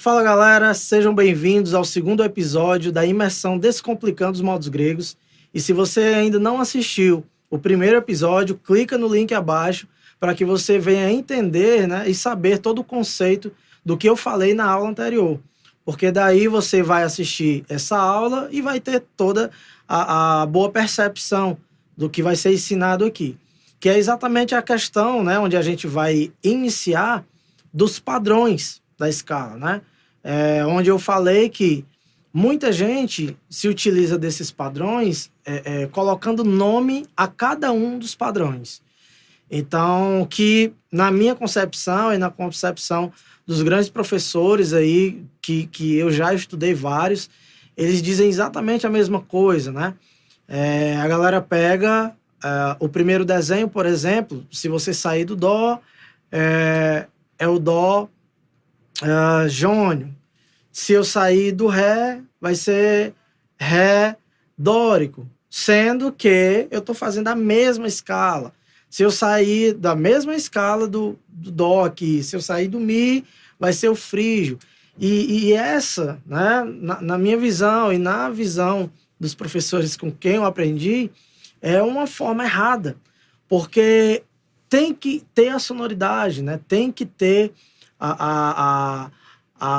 Fala galera, sejam bem-vindos ao segundo episódio da imersão Descomplicando os Modos Gregos. E se você ainda não assistiu o primeiro episódio, clica no link abaixo para que você venha entender, né, e saber todo o conceito do que eu falei na aula anterior. Porque daí você vai assistir essa aula e vai ter toda a boa percepção do que vai ser ensinado aqui. Que é exatamente a questão, né, onde a gente vai iniciar dos padrões da escala, né? Onde eu falei que muita gente se utiliza desses padrões colocando nome a cada um dos padrões. Então, que na minha concepção e na concepção dos grandes professores aí, que eu já estudei vários, eles dizem exatamente a mesma coisa, né? A galera pega o primeiro desenho, por exemplo, se você sair do Dó, é o Dó jônio. Se eu sair do Ré, vai ser Ré dórico, sendo que eu estou fazendo a mesma escala. Se eu sair da mesma escala do Dó aqui, se eu sair do Mi, vai ser o frígio. E essa, né, na minha visão e na visão dos professores com quem eu aprendi, é uma forma errada, porque tem que ter a sonoridade, né? Tem que ter a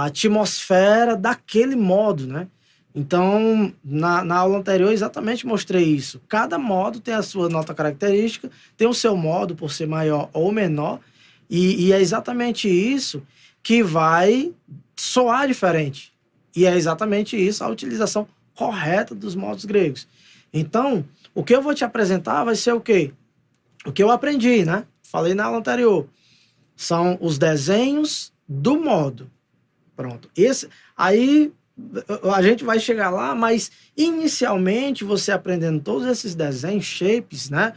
atmosfera daquele modo, né? Então, na aula anterior, exatamente mostrei isso. Cada modo tem a sua nota característica, tem o seu modo por ser maior ou menor, e é exatamente isso que vai soar diferente. E é exatamente isso a utilização correta dos modos gregos. Então, o que eu vou te apresentar vai ser o quê? O que eu aprendi, né? Falei na aula anterior. São os desenhos do modo. Pronto. Aí a gente vai chegar lá, mas inicialmente você aprendendo todos esses desenhos, shapes, né?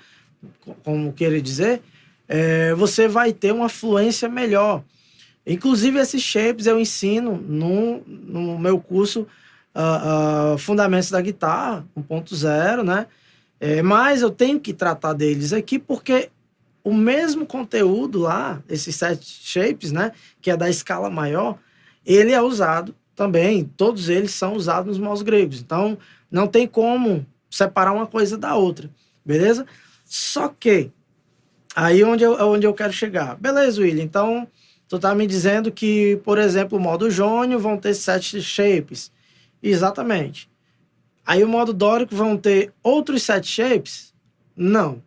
Como querer dizer, você vai ter uma fluência melhor. Inclusive, esses shapes eu ensino no meu curso Fundamentos da Guitarra 1.0, né? Mas eu tenho que tratar deles aqui porque o mesmo conteúdo lá, esses 7 shapes, né, que é da escala maior, ele é usado também, todos eles são usados nos modos gregos. Então, não tem como separar uma coisa da outra, beleza? Só que, aí onde eu quero chegar. Beleza, William, então, tu tá me dizendo que, por exemplo, o modo jônio vão ter 7 shapes. Exatamente. Aí o modo dórico vão ter outros 7 shapes? Não.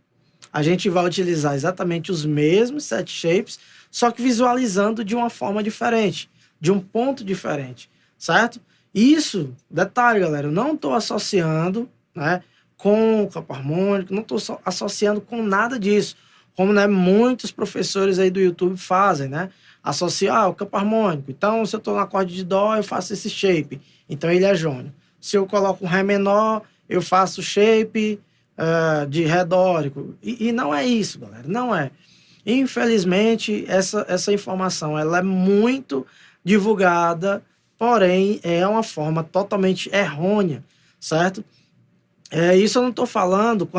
A gente vai utilizar exatamente os mesmos 7 shapes, só que visualizando de uma forma diferente, de um ponto diferente, certo? Isso, detalhe, galera, eu não estou associando, né, com o campo harmônico, não estou associando com nada disso, como, né, muitos professores aí do YouTube fazem, né? Associar o campo harmônico. Então, se eu estou no acorde de Dó, eu faço esse shape. Então, ele é jônio. Se eu coloco um Ré menor, eu faço shape de Ré dórico. E não é isso, galera. Não é. Infelizmente, essa informação ela é muito divulgada, porém, é uma forma totalmente errônea, certo? Isso eu não estou falando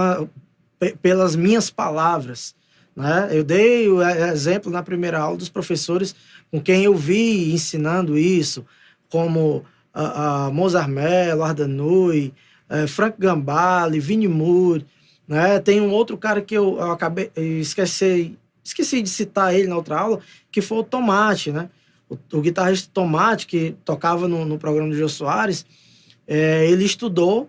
pelas minhas palavras, né? Eu dei o exemplo na primeira aula dos professores com quem eu vi ensinando isso, como Mozart Mello, Ardanui, Frank Gambale, Vini Moore, né? Tem um outro cara que eu esqueci de citar ele na outra aula, que foi o Tomate, né? O guitarrista Tomate, que tocava no programa do Jô Soares, ele estudou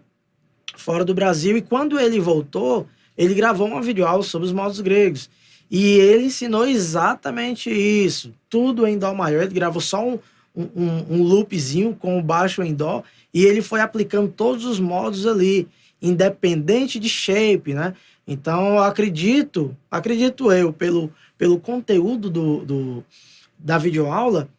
fora do Brasil e quando ele voltou, ele gravou uma videoaula sobre os modos gregos. E ele ensinou exatamente isso, tudo em Dó maior. Ele gravou só um loopzinho com o baixo em Dó e ele foi aplicando todos os modos ali, independente de shape, né? Então, eu acredito eu, pelo conteúdo da videoaula,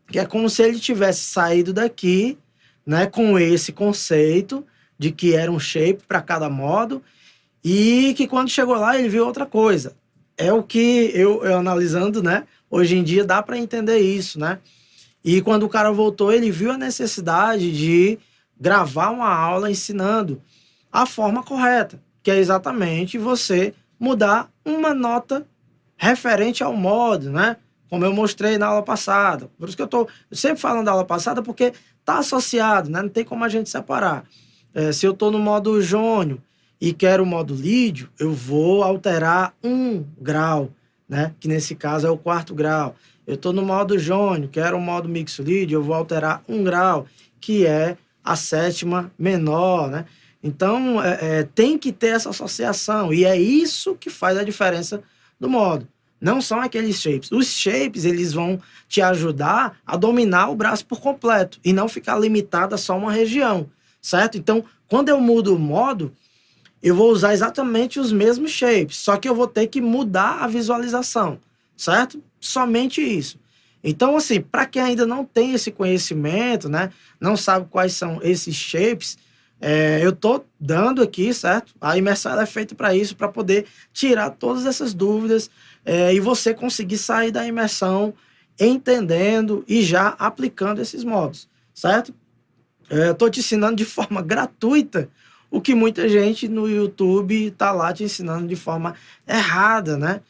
que é como se ele tivesse saído daqui, né, com esse conceito de que era um shape para cada modo e que quando chegou lá ele viu outra coisa. É o que eu analisando, né, hoje em dia dá para entender isso, né? E quando o cara voltou, ele viu a necessidade de gravar uma aula ensinando a forma correta, que é exatamente você mudar uma nota referente ao modo, né? como eu mostrei na aula passada. Por isso que eu sempre falando da aula passada, porque tá associado, né? Não tem como a gente separar. Se eu estou no modo jônio e quero o modo lídio, eu vou alterar 1 grau, né? Que nesse caso é o 4º grau. Eu estou no modo jônio, quero o modo mixo-lídio, eu vou alterar 1 grau, que é a 7ª menor, né? Então, tem que ter essa associação, e é isso que faz a diferença do modo. Não são aqueles shapes. Os shapes, eles vão te ajudar a dominar o braço por completo, e não ficar limitado a só uma região, certo? Então, quando eu mudo o modo, eu vou usar exatamente os mesmos shapes, só que eu vou ter que mudar a visualização, certo? Somente isso. Então, assim, para quem ainda não tem esse conhecimento, né, não sabe quais são esses shapes, eu tô dando aqui, certo? A imersão ela é feita para isso, para poder tirar todas essas dúvidas e você conseguir sair da imersão entendendo e já aplicando esses modos, certo? Eu tô te ensinando de forma gratuita o que muita gente no YouTube tá lá te ensinando de forma errada, né?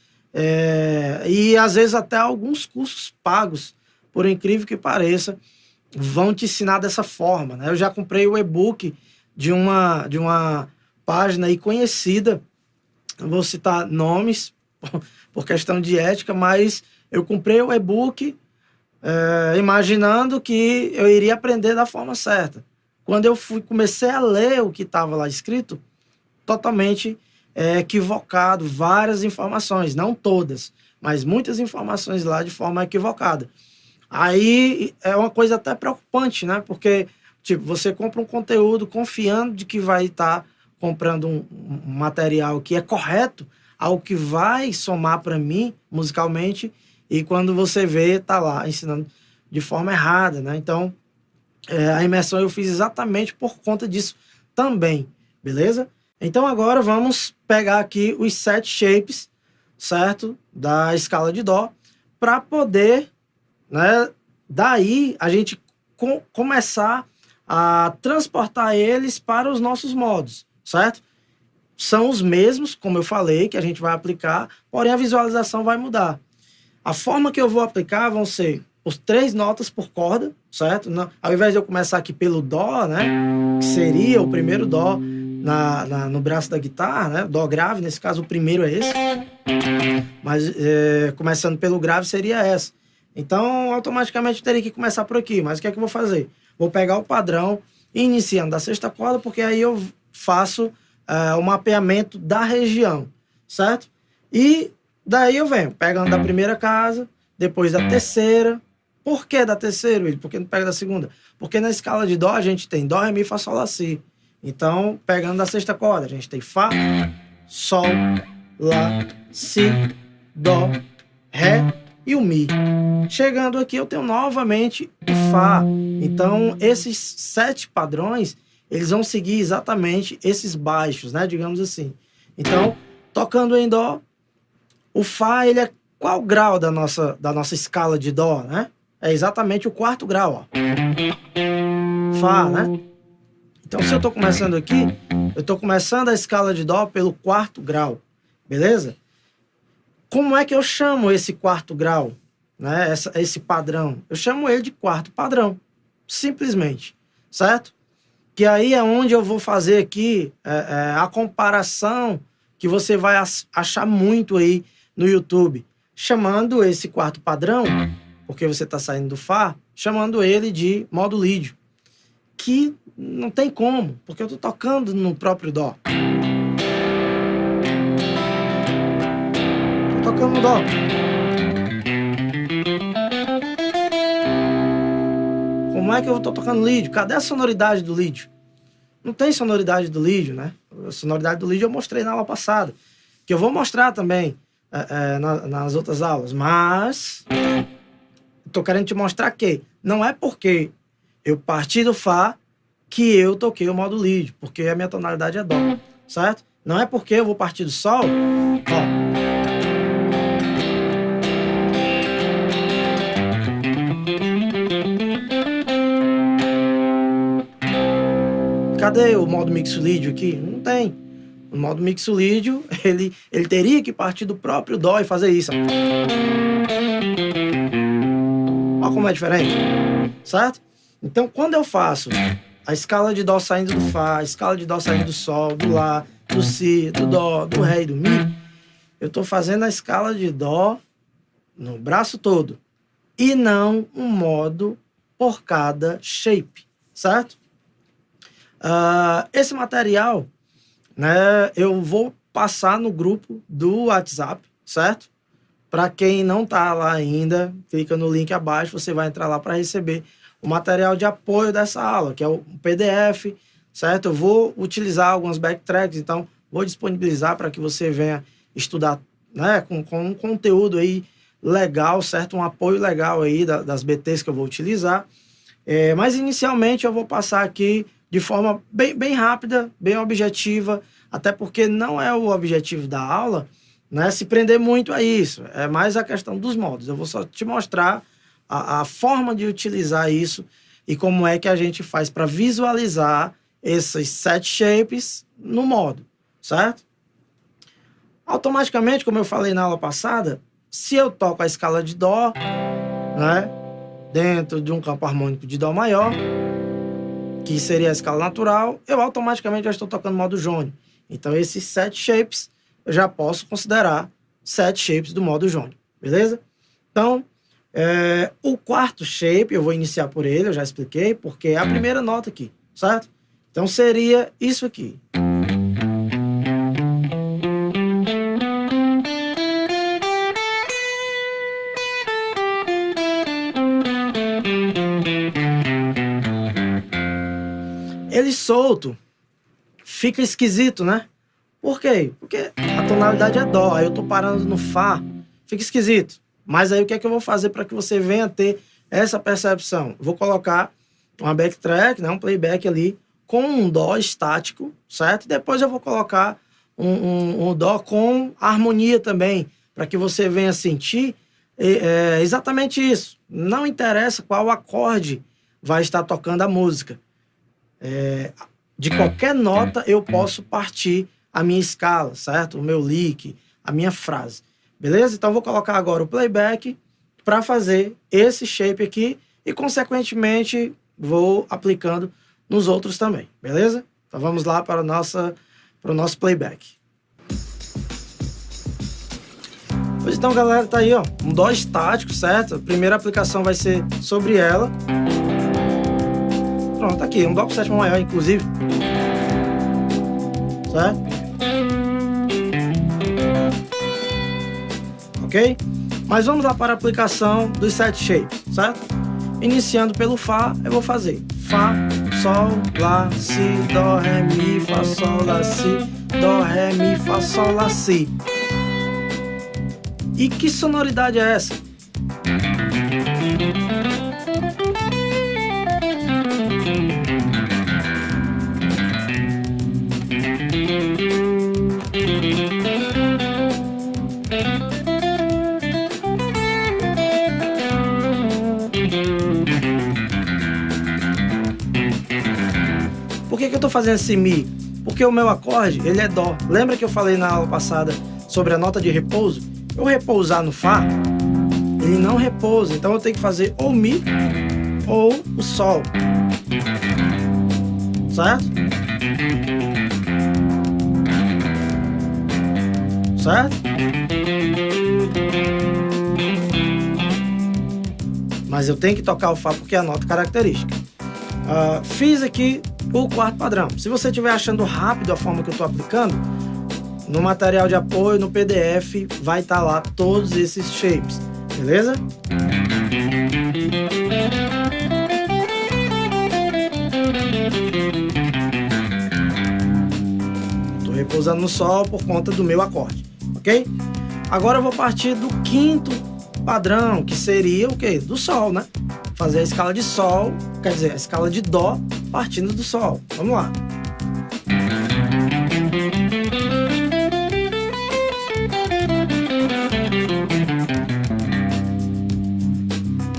E às vezes até alguns cursos pagos, por incrível que pareça, vão te ensinar dessa forma, né? Eu já comprei o e-book de uma página aí conhecida, não vou citar nomes por questão de ética, mas eu comprei o e-book imaginando que eu iria aprender da forma certa. Quando eu comecei a ler o que estava lá escrito, totalmente equivocado, várias informações, não todas, mas muitas informações lá de forma equivocada. Aí é uma coisa até preocupante, né? Porque, tipo, você compra um conteúdo confiando de que vai estar comprando um material que é correto, algo que vai somar para mim musicalmente, e quando você vê, tá lá ensinando de forma errada, né? Então, a imersão eu fiz exatamente por conta disso também, beleza? Então agora vamos pegar aqui os 7 shapes, certo? Da escala de Dó, para poder, né, daí a gente começar a transportar eles para os nossos modos, certo? São os mesmos, como eu falei, que a gente vai aplicar, porém a visualização vai mudar. A forma que eu vou aplicar vão ser os 3 notas por corda, certo? Ao invés de eu começar aqui pelo Dó, né, que seria o primeiro Dó no braço da guitarra, né, Dó grave, nesse caso o primeiro é esse, mas começando pelo grave seria essa. Então, automaticamente eu teria que começar por aqui, mas o que é que eu vou fazer? Vou pegar o padrão, iniciando da 6ª corda, porque aí eu faço o mapeamento da região, certo? E daí eu venho pegando da primeira casa, depois da terceira. Por que da terceira, Will? Por que não pega da segunda? Porque na escala de Dó a gente tem Dó, Ré, Mi, Fá, Sol, Lá, Si. Então, pegando da 6ª corda, a gente tem Fá, Sol, Lá, Si, Dó, Ré e o Mi. Chegando aqui, eu tenho novamente o Fá. Então, esses 7 padrões, eles vão seguir exatamente esses baixos, né? Digamos assim. Então, tocando em Dó, o Fá, ele é qual grau da nossa escala de Dó, né? É exatamente o 4º grau, ó. Fá, né? Então, se eu tô começando aqui, eu tô começando a escala de Dó pelo 4º grau, beleza? Como é que eu chamo esse 4º grau, né? Esse padrão? Eu chamo ele de 4º padrão, simplesmente, certo? Que aí é onde eu vou fazer aqui a comparação que você vai achar muito aí no YouTube, chamando esse 4º padrão, porque você está saindo do Fá, chamando ele de modo lídio, que não tem como, porque eu estou tocando no próprio Dó. Estou tocando no Dó. Como é que eu estou tocando lídio? Cadê a sonoridade do lídio? Não tem sonoridade do lídio, né? A sonoridade do lídio eu mostrei na aula passada, que eu vou mostrar também nas outras aulas, mas estou querendo te mostrar que não é porque eu parti do Fá que eu toquei o modo lídio, porque a minha tonalidade é Dó, certo? Não é porque eu vou partir do Sol, ó. Cadê o modo mixolídio aqui? Não tem. O modo mixolídio, ele teria que partir do próprio Dó e fazer isso. Olha como é diferente, certo? Então, quando eu faço a escala de Dó saindo do Fá, a escala de Dó saindo do Sol, do Lá, do Si, do Dó, do Ré e do Mi, eu estou fazendo a escala de Dó no braço todo e não um modo por cada shape, certo? Esse material, né, eu vou passar no grupo do WhatsApp, certo? Para quem não está lá ainda, clica no link abaixo, você vai entrar lá para receber o material de apoio dessa aula, que é o PDF, certo? Eu vou utilizar algumas backtracks, então vou disponibilizar para que você venha estudar, né, com um conteúdo aí legal, certo? Um apoio legal aí das BTs que eu vou utilizar. Mas inicialmente eu vou passar aqui de forma bem rápida, bem objetiva, até porque não é o objetivo da aula, né, se prender muito a isso. É mais a questão dos modos. Eu vou só te mostrar a forma de utilizar isso e como é que a gente faz para visualizar esses 7 shapes no modo, certo? Automaticamente, como eu falei na aula passada, se eu toco a escala de Dó, né, dentro de um campo harmônico de Dó maior, que seria a escala natural, eu automaticamente já estou tocando modo jônio. Então, esses 7 shapes, eu já posso considerar 7 shapes do modo jônio, beleza? Então, o quarto shape, eu vou iniciar por ele, eu já expliquei, porque é a primeira nota aqui, certo? Então, seria isso aqui. Ele solto fica esquisito, né? Por quê? Porque a tonalidade é Dó, aí eu tô parando no Fá, fica esquisito. Mas aí o que é que eu vou fazer para que você venha ter essa percepção? Vou colocar uma backtrack, né, um playback ali com um Dó estático, certo? E depois eu vou colocar um Dó com harmonia também, para que você venha sentir exatamente isso. Não interessa qual acorde vai estar tocando a música. De qualquer nota eu posso partir a minha escala, certo? O meu lick, a minha frase. Beleza? Então, vou colocar agora o playback para fazer esse shape aqui e, consequentemente, vou aplicando nos outros também. Beleza? Então, vamos lá para o nosso playback. Pois então, galera, tá aí, ó, um Dó estático, certo? A primeira aplicação vai ser sobre ela. Pronto, tá aqui, um Dó com sétima maior, inclusive. Certo? Ok? Mas vamos lá para a aplicação dos 7 shapes, certo? Iniciando pelo Fá, eu vou fazer Fá, Sol, Lá, Si, Dó, Ré, Mi, Fá, Sol, Lá, Si, Dó, Ré, Mi, Fá, Sol, Lá, Si. E que sonoridade é essa? Por que eu estou fazendo esse Mi? Porque o meu acorde, ele é Dó. Lembra que eu falei na aula passada sobre a nota de repouso? Eu repousar no Fá, ele não repousa. Então eu tenho que fazer ou Mi ou o Sol. Certo? Certo? Mas eu tenho que tocar o Fá porque é a nota característica. Fiz aqui o quarto padrão. Se você estiver achando rápido a forma que eu estou aplicando, no material de apoio, no PDF, vai estar lá todos esses shapes, beleza? Estou repousando no Sol por conta do meu acorde, ok? Agora eu vou partir do quinto padrão, que seria o quê? Do Sol, né? Fazer a escala de Sol, quer dizer, a escala de Dó partindo do Sol. Vamos lá.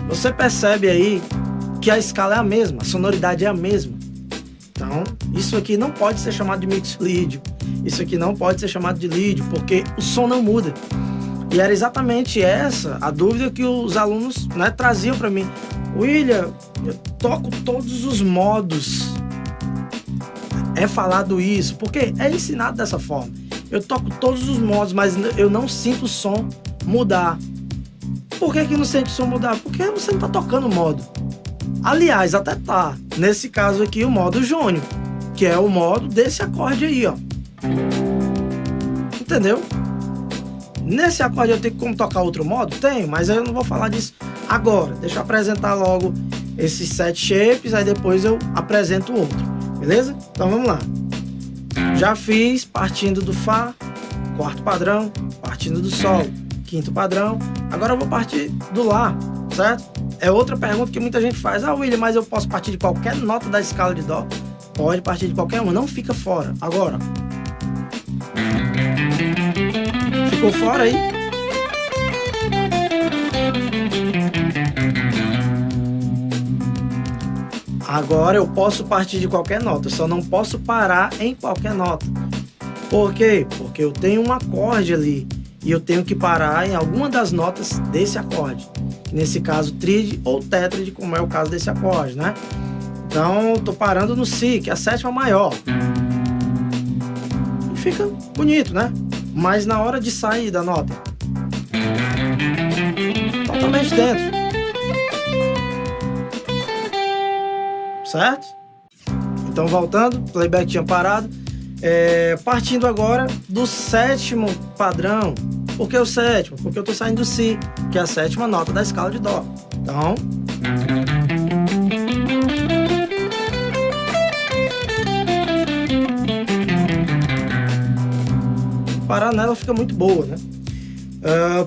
Você percebe aí que a escala é a mesma, a sonoridade é a mesma. Então, isso aqui não pode ser chamado de mixolídio. Isso aqui não pode ser chamado de lídio, porque o som não muda. E era exatamente essa a dúvida que os alunos, né, traziam para mim. William, eu toco todos os modos. É falado isso, porque é ensinado dessa forma. Eu toco todos os modos, mas eu não sinto o som mudar. Por que não sente o som mudar? Porque você não tá tocando o modo. Aliás, até tá. Nesse caso aqui, o modo jônio, que é o modo desse acorde aí, ó. Entendeu? Nesse acorde eu tenho como tocar outro modo? Tenho, mas eu não vou falar disso agora. Deixa eu apresentar logo esses 7 shapes, aí depois eu apresento o outro. Beleza? Então vamos lá. Já fiz partindo do Fá, quarto padrão, partindo do Sol, quinto padrão. Agora eu vou partir do Lá, certo? É outra pergunta que muita gente faz. Ah, William, mas eu posso partir de qualquer nota da escala de Dó? Pode partir de qualquer uma, não fica fora. Agora, ficou fora aí? Agora eu posso partir de qualquer nota, eu só não posso parar em qualquer nota. Por quê? Porque eu tenho um acorde ali e eu tenho que parar em alguma das notas desse acorde. Nesse caso, tríade ou tétrade, como é o caso desse acorde, né? Então, eu tô parando no Si, que é a sétima maior. E fica bonito, né? Mas na hora de sair da nota, totalmente dentro. Certo? Então, voltando, playback tinha parado. Partindo agora do sétimo padrão. Por que o sétimo? Porque eu tô saindo do Si, que é a sétima nota da escala de Dó. Então, parar nela fica muito boa, né?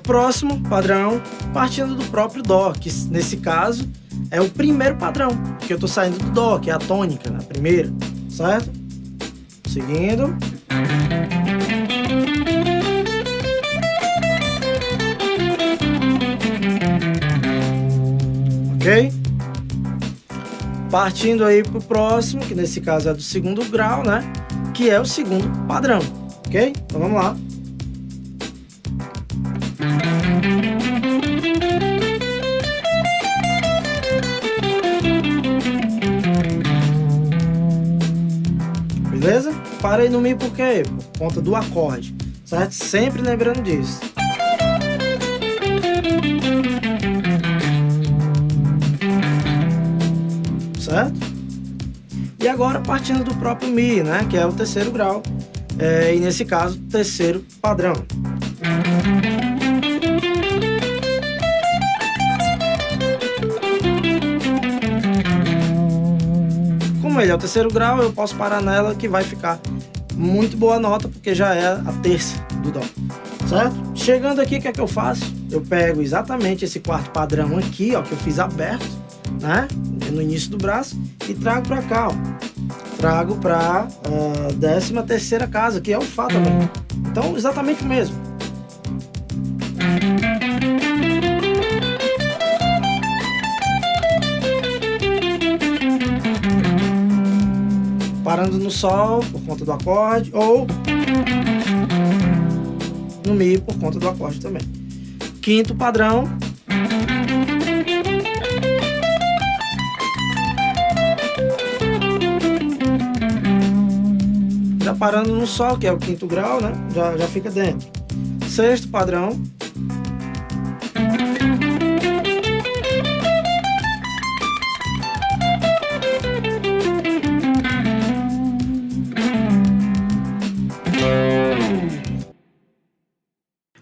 Próximo padrão, partindo do próprio Dó, que nesse caso é o primeiro padrão, porque eu tô saindo do Dó, que é a tônica, né? Primeira, certo? Seguindo. Ok? Partindo aí pro próximo, que nesse caso é do segundo grau, né? Que é o segundo padrão, ok? Então vamos lá. Beleza? Parei no Mi por quê? Por conta do acorde, certo? Sempre lembrando disso. Certo? E agora partindo do próprio Mi, né? Que é o terceiro grau. E nesse caso, terceiro padrão. Como ele é o terceiro grau, eu posso parar nela que vai ficar muito boa nota, porque já é a terça do Dó, certo? Chegando aqui, o que é que eu faço? Eu pego exatamente esse quarto padrão aqui, ó, que eu fiz aberto, né? No início do braço, e trago pra cá, ó. Trago pra 13ª casa, que é o Fá também. Então, exatamente o mesmo. Parando no Sol por conta do acorde, ou no Mi por conta do acorde também. Quinto padrão. Já parando no Sol, que é o quinto grau, né? Já fica dentro. Sexto padrão.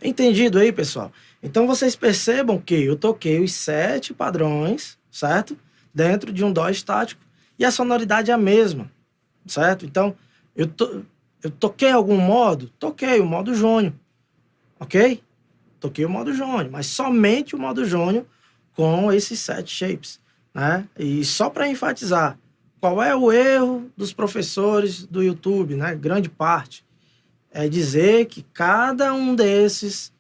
Entendido aí, pessoal? Então vocês percebam que eu toquei os 7 padrões, certo? Dentro de um Dó estático, e a sonoridade é a mesma, certo? Então, eu toquei algum modo? Toquei o modo jônio, ok? Toquei o modo jônio, mas somente o modo jônio com esses 7 shapes, né? E só para enfatizar, qual é o erro dos professores do YouTube, né? Grande parte é dizer que cada um desses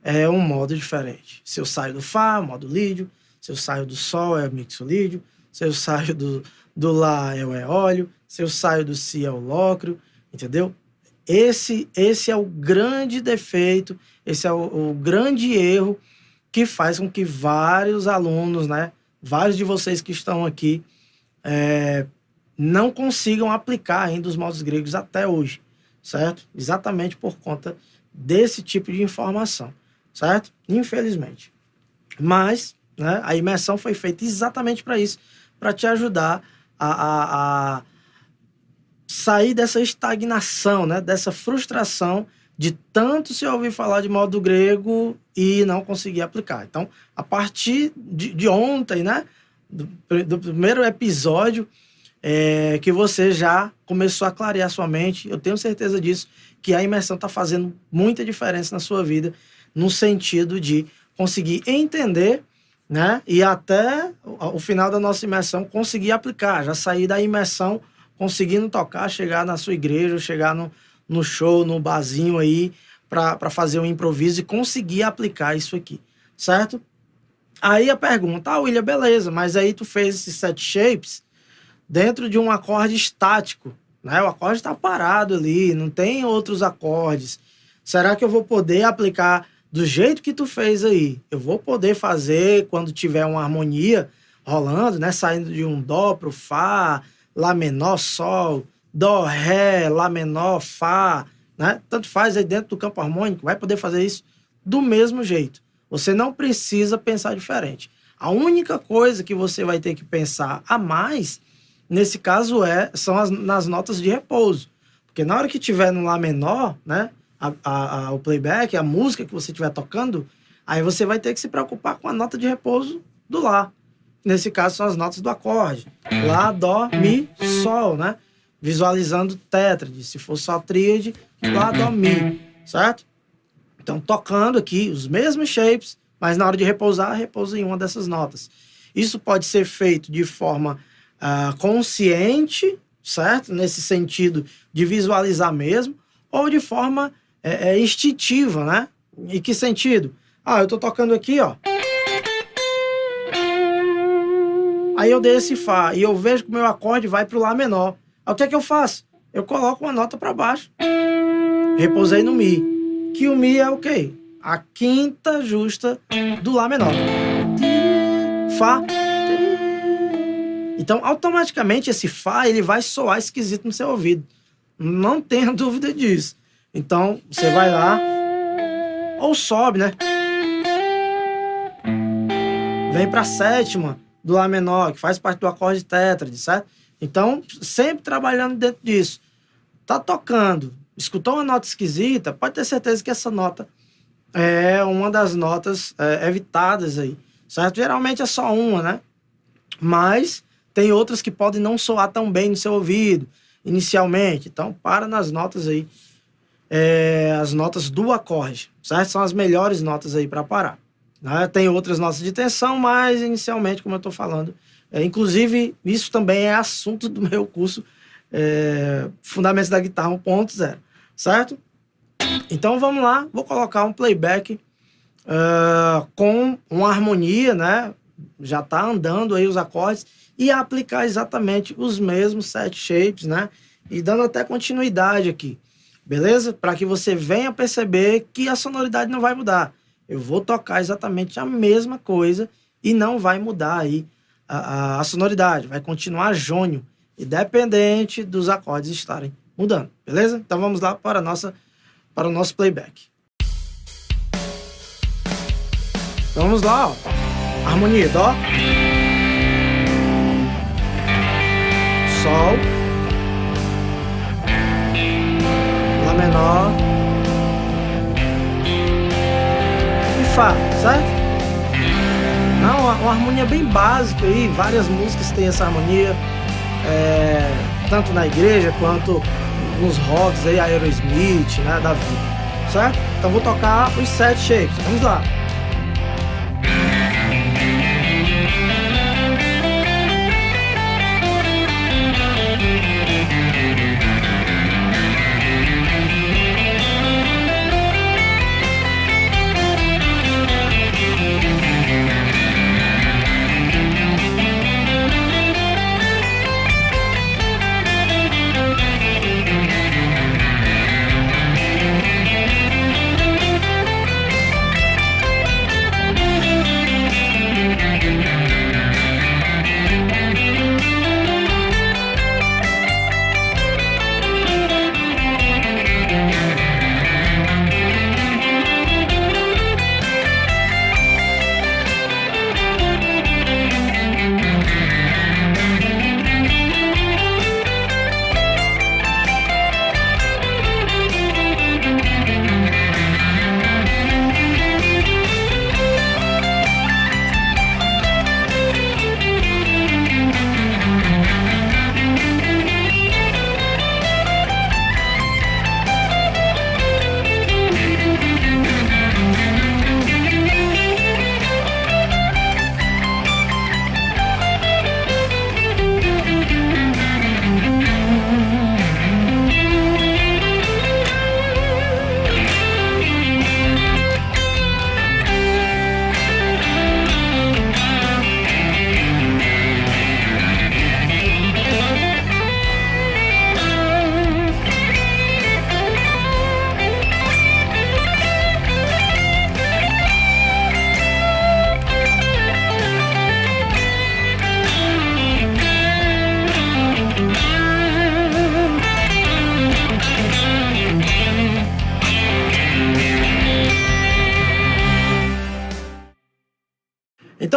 é um modo diferente. Se eu saio do Fá, modo lídio. Se eu saio do Sol, é mixolídio. Se eu saio do Lá, é o eólio. Se eu saio do Si, é o lócrio. Entendeu? Esse é o grande defeito, esse é o grande erro que faz com que vários alunos, né, vários de vocês que estão aqui, não consigam aplicar ainda os modos gregos até hoje, certo? Exatamente por conta desse tipo de informação, certo? Infelizmente. Mas, né, a imersão foi feita exatamente para isso, para te ajudar a sair dessa estagnação, né, dessa frustração de tanto se ouvir falar de modo grego e não conseguir aplicar. Então, a partir de ontem, né, do primeiro episódio, que você já começou a clarear sua mente, eu tenho certeza disso, que a imersão está fazendo muita diferença na sua vida, no sentido de conseguir entender, né, e até o final da nossa imersão conseguir aplicar, já sair da imersão conseguindo tocar, chegar na sua igreja, chegar no show, no barzinho aí, para fazer um improviso e conseguir aplicar isso aqui, certo? Aí a pergunta, William, beleza, mas aí tu fez esses 7 shapes dentro de um acorde estático, né? O acorde está parado ali, não tem outros acordes. Será que eu vou poder aplicar do jeito que tu fez aí? Eu vou poder fazer quando tiver uma harmonia rolando, né? Saindo de um dó pro fá, lá menor, sol, dó, ré, lá menor, fá, né? Tanto faz aí dentro do campo harmônico, vai poder fazer isso do mesmo jeito. Você não precisa pensar diferente. A única coisa que você vai ter que pensar a mais, nesse caso, são nas notas de repouso. Porque na hora que tiver no lá menor, né, o playback, a música que você estiver tocando, aí você vai ter que se preocupar com a nota de repouso do lá. Nesse caso, são as notas do acorde. Lá, dó, mi, sol, né? Visualizando tétrade. Se for só tríade, lá, dó, mi, certo? Então, tocando aqui os mesmos shapes, mas na hora de repousar, repousa em uma dessas notas. Isso pode ser feito de forma consciente, certo? Nesse sentido de visualizar mesmo, ou de forma instintiva, né? Em que sentido? Eu tô tocando aqui, ó. Aí eu dei esse fá e eu vejo que o meu acorde vai pro lá menor. Aí o que é que eu faço? Eu coloco uma nota para baixo. Repousei no mi. Que o mi é o quê? A quinta justa do lá menor. Fá. Então, automaticamente, esse fá ele vai soar esquisito no seu ouvido. Não tenha dúvida disso. Então, você vai lá, ou sobe, né? Vem pra sétima do lá menor, que faz parte do acorde tétrade, certo? Então, sempre trabalhando dentro disso. Tá tocando, escutou uma nota esquisita, pode ter certeza que essa nota é uma das notas evitadas aí, certo? Geralmente é só uma, né? Mas tem outras que podem não soar tão bem no seu ouvido, inicialmente. Então, para nas notas aí, as notas do acorde, certo? São as melhores notas aí para parar. Né? Tem outras notas de tensão, mas inicialmente, como eu estou falando, inclusive isso também é assunto do meu curso Fundamentos da Guitarra 1.0, certo? Então vamos lá, vou colocar um playback com uma harmonia, né? Já está andando aí os acordes e aplicar exatamente os mesmos 7 shapes, né? E dando até continuidade aqui, beleza? Para que você venha perceber que a sonoridade não vai mudar. Eu vou tocar exatamente a mesma coisa e não vai mudar aí a sonoridade. Vai continuar jônio, independente dos acordes estarem mudando. Beleza? Então vamos lá para o nosso playback. Então vamos lá, ó. Harmonia, dó. Sol. Lá menor. Fá, certo? Não, uma harmonia bem básica aí, várias músicas têm essa harmonia, tanto na igreja quanto nos rocks aí, Aerosmith, né, da vida, certo? Então vou tocar os 7 shapes, vamos lá.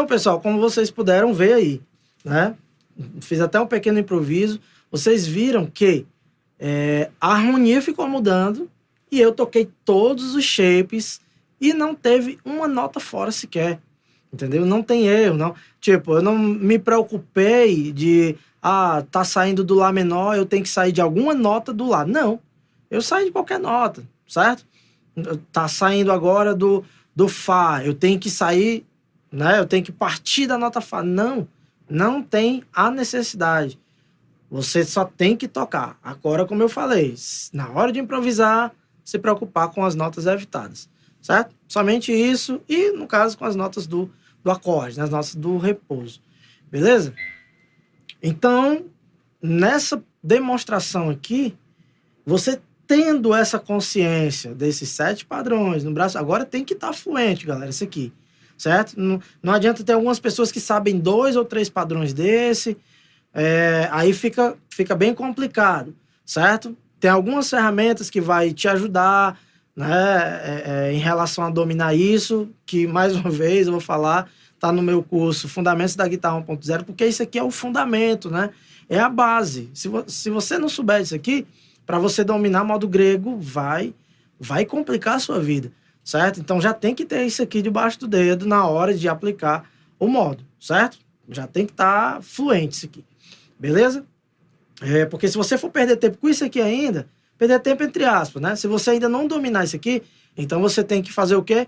Então, pessoal, como vocês puderam ver aí, né? Fiz até um pequeno improviso. Vocês viram que a harmonia ficou mudando e eu toquei todos os shapes e não teve uma nota fora sequer. Entendeu? Não tem erro, não. Tipo, eu não me preocupei de... tá saindo do Lá menor, eu tenho que sair de alguma nota do Lá. Não. Eu saí de qualquer nota, certo? Tá saindo agora do Fá. Eu tenho que sair, né? Eu tenho que partir da nota Fá. Não. Não tem a necessidade. Você só tem que tocar. Agora, como eu falei, na hora de improvisar, se preocupar com as notas evitadas, certo? Somente isso e, no caso, com as notas do acorde, né? As notas do repouso. Beleza? Então, nessa demonstração aqui, você tendo essa consciência desses 7 padrões no braço, agora tem que estar fluente, galera, isso aqui, certo? Não adianta ter algumas pessoas que sabem 2 ou 3 padrões desse, aí fica bem complicado, certo? Tem algumas ferramentas que vai te ajudar, né, em relação a dominar isso, que, mais uma vez, eu vou falar, tá no meu curso Fundamentos da Guitarra 1.0, porque isso aqui é o fundamento, né? É a base. Se você não souber isso aqui, para você dominar modo grego, vai complicar a sua vida, certo? Então já tem que ter isso aqui debaixo do dedo na hora de aplicar o modo, certo? Já tem que estar fluente isso aqui, beleza? Porque se você for perder tempo com isso aqui ainda, perder tempo entre aspas, né? Se você ainda não dominar isso aqui, então você tem que fazer o quê?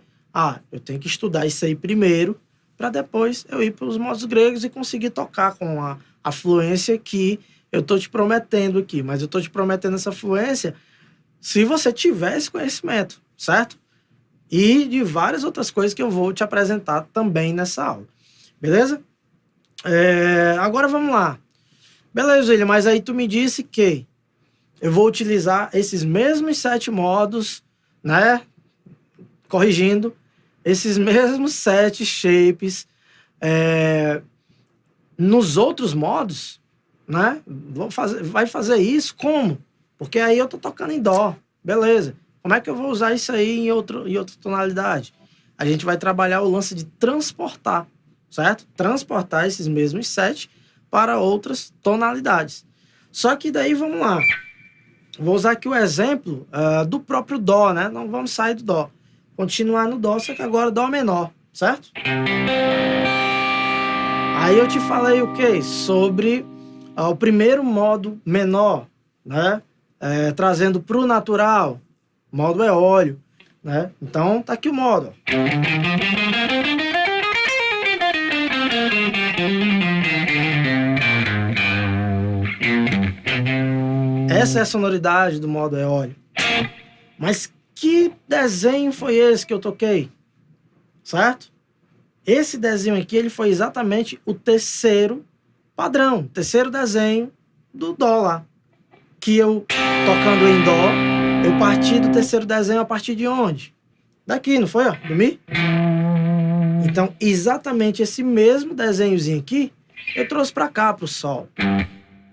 Eu tenho que estudar isso aí primeiro, para depois eu ir para os modos gregos e conseguir tocar com a fluência que eu tô te prometendo aqui. Mas eu tô te prometendo essa fluência se você tiver esse conhecimento, certo? E de várias outras coisas que eu vou te apresentar também nessa aula. Beleza? Agora vamos lá. Beleza, William, mas aí tu me disse que eu vou utilizar esses mesmos 7 modos, né? Corrigindo, esses mesmos 7 shapes nos outros modos, né? Vai fazer isso como? Porque aí eu tô tocando em dó, beleza. Como é que eu vou usar isso aí em outra tonalidade? A gente vai trabalhar o lance de transportar, certo? Transportar esses mesmos 7 para outras tonalidades. Só que daí, vamos lá. Vou usar aqui o exemplo do próprio dó, né? Não vamos sair do dó. Continuar no dó, só que agora dó menor, certo? Aí eu te falei o quê? Sobre o primeiro modo menor, né? Trazendo para o natural, modo eólio, né? Então, tá aqui o modo. Essa é a sonoridade do modo eólio. Mas que desenho foi esse que eu toquei? Certo? Esse desenho aqui, ele foi exatamente o terceiro padrão, terceiro desenho do dó lá. Que eu, tocando em dó, eu parti do terceiro desenho a partir de onde? Daqui, não foi, ó? Do Mi? Então, exatamente esse mesmo desenhozinho aqui, eu trouxe pra cá, pro Sol.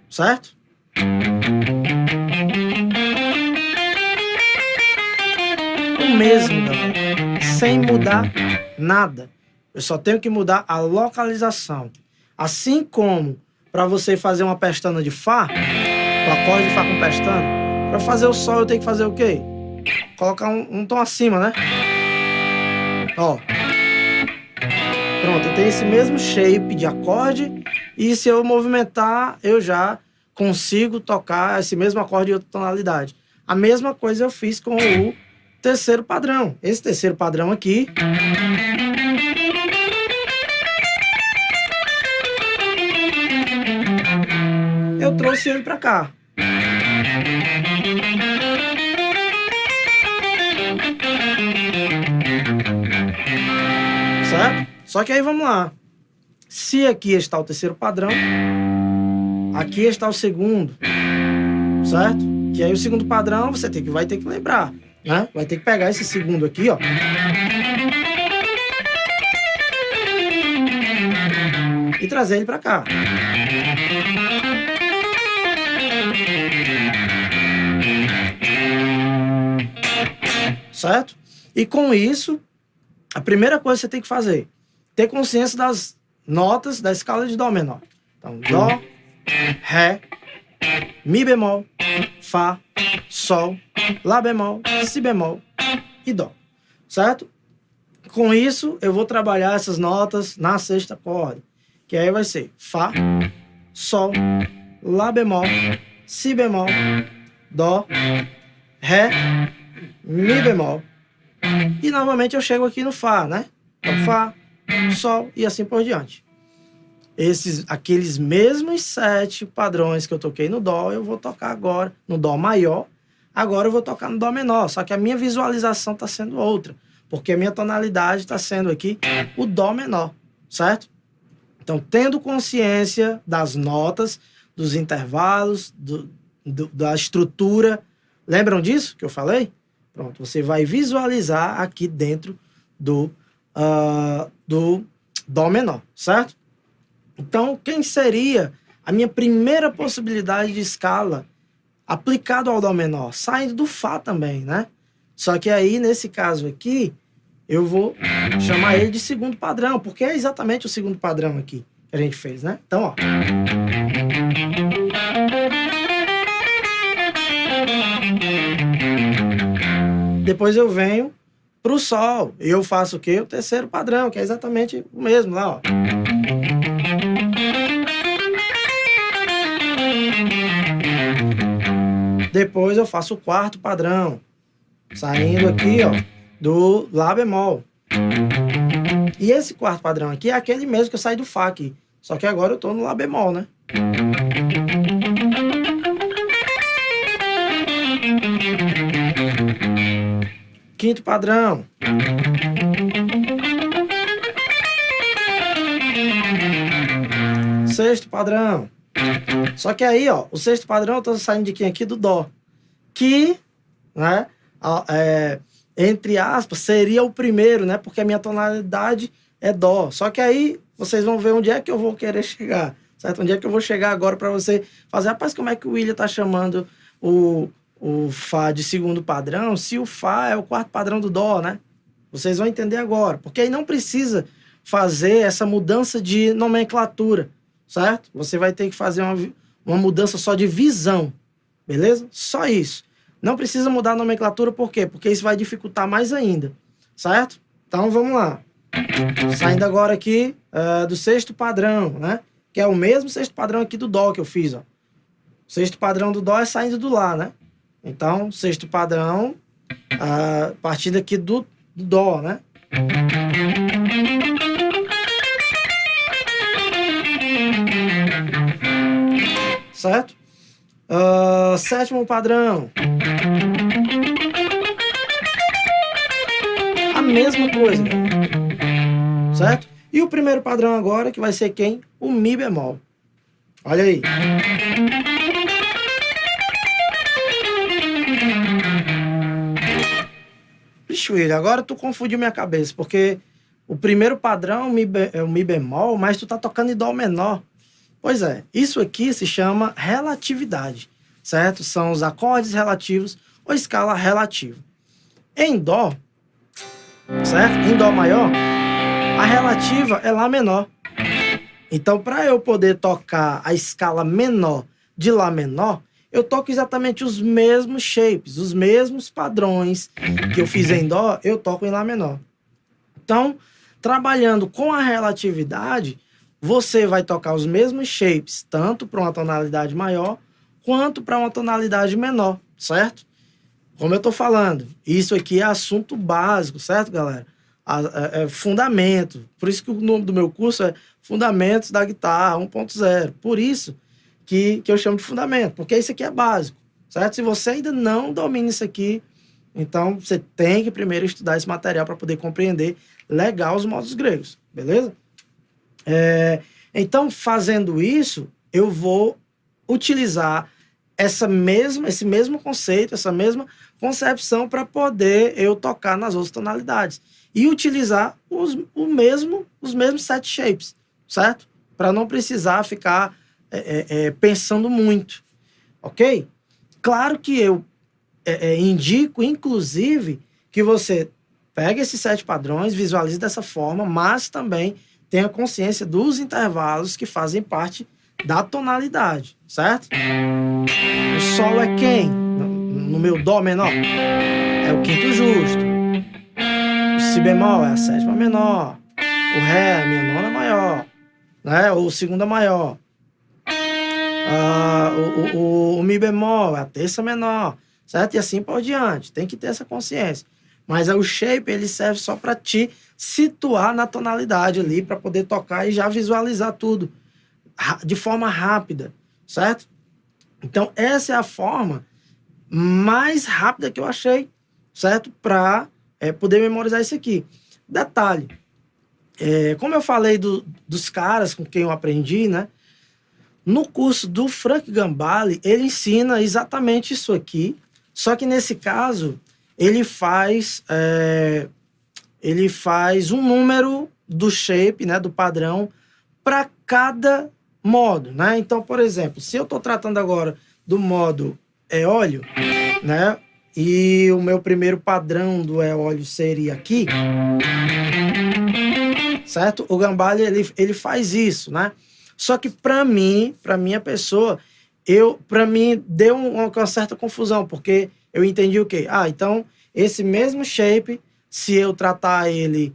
Certo? O mesmo, galera. Sem mudar nada. Eu só tenho que mudar a localização. Assim como para você fazer uma pestana de Fá, o acorde de Fá com pestana, para fazer o Sol eu tenho que fazer o quê? Colocar um tom acima, né? Ó. Pronto, eu tenho esse mesmo shape de acorde e se eu movimentar, eu já consigo tocar esse mesmo acorde em outra tonalidade. A mesma coisa eu fiz com o terceiro padrão. Esse terceiro padrão aqui... eu trouxe ele pra cá. Certo? Só que aí vamos lá. Se aqui está o terceiro padrão, aqui está o segundo, certo? Que aí o segundo padrão você vai ter que lembrar, né? Vai ter que pegar esse segundo aqui, ó. E trazer ele pra cá. Certo? E com isso, a primeira coisa que você tem que fazer, ter consciência das notas da escala de Dó menor. Então, Dó, Ré, Mi bemol, Fá, Sol, Lá bemol, Si bemol e Dó, certo? Com isso, eu vou trabalhar essas notas na sexta corda, que aí vai ser Fá, Sol, Lá bemol, Si bemol, Dó, Ré, Mi bemol. E novamente eu chego aqui no Fá, né? Então, Fá, Sol e assim por diante. Aqueles mesmos 7 padrões que eu toquei no Dó, eu vou tocar agora no Dó maior. Agora eu vou tocar no Dó menor, só que a minha visualização está sendo outra, porque a minha tonalidade está sendo aqui o Dó menor, certo? Então, tendo consciência das notas, dos intervalos, da estrutura, lembram disso que eu falei? Pronto, você vai visualizar aqui dentro do Dó menor, certo? Então, quem seria a minha primeira possibilidade de escala aplicado ao Dó menor? Saindo do Fá também, né? Só que aí, nesse caso aqui, eu vou chamar ele de segundo padrão, porque é exatamente o segundo padrão aqui que a gente fez, né? Então, ó. Depois eu venho pro Sol. E eu faço o quê? O terceiro padrão, que é exatamente o mesmo lá, ó. Depois eu faço o quarto padrão, saindo aqui, ó, do Lá bemol. E esse quarto padrão aqui é aquele mesmo que eu saí do Fá aqui. Só que agora eu tô no Lá bemol, né? Quinto padrão. Sexto padrão. Só que aí, ó, o sexto padrão eu tô saindo de quem aqui? Do Dó. Que, né, entre aspas, seria o primeiro, né? Porque a minha tonalidade é Dó. Só que aí vocês vão ver onde é que eu vou querer chegar, certo? Onde é que eu vou chegar agora para você fazer, rapaz, como é que o William tá chamando o Fá de segundo padrão, se o Fá é o quarto padrão do Dó, né? Vocês vão entender agora. Porque aí não precisa fazer essa mudança de nomenclatura, certo? Você vai ter que fazer uma mudança só de visão, beleza? Só isso. Não precisa mudar a nomenclatura, por quê? Porque isso vai dificultar mais ainda, certo? Então, vamos lá. Saindo agora aqui do sexto padrão, né? Que é o mesmo sexto padrão aqui do Dó que eu fiz, ó. O sexto padrão do Dó é saindo do Lá, né? Então, sexto padrão, a partir daqui do Dó, né? Certo? Sétimo padrão. A mesma coisa, certo? E o primeiro padrão agora, que vai ser quem? O Mi bemol. Olha aí. Vixe, William, agora tu confundiu minha cabeça, porque o primeiro padrão é o Mi bemol, mas tu tá tocando em Dó menor. Pois é, isso aqui se chama relatividade, certo? São os acordes relativos ou escala relativa. Em Dó, certo? Em Dó maior, a relativa é Lá menor. Então, para eu poder tocar a escala menor de Lá menor, eu toco exatamente os mesmos shapes, os mesmos padrões que eu fiz em Dó, eu toco em Lá menor. Então, trabalhando com a relatividade, você vai tocar os mesmos shapes, tanto para uma tonalidade maior, quanto para uma tonalidade menor, certo? Como eu estou falando, isso aqui é assunto básico, certo, galera? É fundamento. Por isso que o nome do meu curso é Fundamentos da Guitarra 1.0. Por isso que eu chamo de fundamento, porque isso aqui é básico, certo? Se você ainda não domina isso aqui, então você tem que primeiro estudar esse material para poder compreender legal os modos gregos, beleza? Então, fazendo isso, eu vou utilizar esse mesmo conceito, essa mesma concepção para poder eu tocar nas outras tonalidades. E utilizar os mesmos 7 shapes, certo? Para não precisar ficar pensando muito, ok? Claro que eu indico, inclusive, que você Pega esses 7 padrões, visualize dessa forma, mas também tenha consciência dos intervalos que fazem parte da tonalidade, certo? O Sol é quem? No meu Dó menor? É o quinto justo. O Si bemol é a sétima menor. O Ré é a minha nona maior, né? Ou segunda maior. O Mi bemol é a terça menor, certo? E assim por diante. Tem que ter essa consciência. Mas o shape, ele serve só para te situar na tonalidade ali, para poder tocar e já visualizar tudo de forma rápida, certo? Então, essa é a forma mais rápida que eu achei, certo? Para poder memorizar isso aqui. Detalhe, como eu falei dos caras com quem eu aprendi, né? No curso do Frank Gambale, ele ensina exatamente isso aqui, só que nesse caso ele faz um número do shape, né, do padrão, para cada modo, né? Então, por exemplo, se eu estou tratando agora do modo eólio, né, e o meu primeiro padrão do eólio seria aqui, certo? O Gambale, ele faz isso, né? Só que para mim, para minha pessoa, para mim deu uma certa confusão, porque eu entendi o quê? Então, esse mesmo shape, se eu tratar ele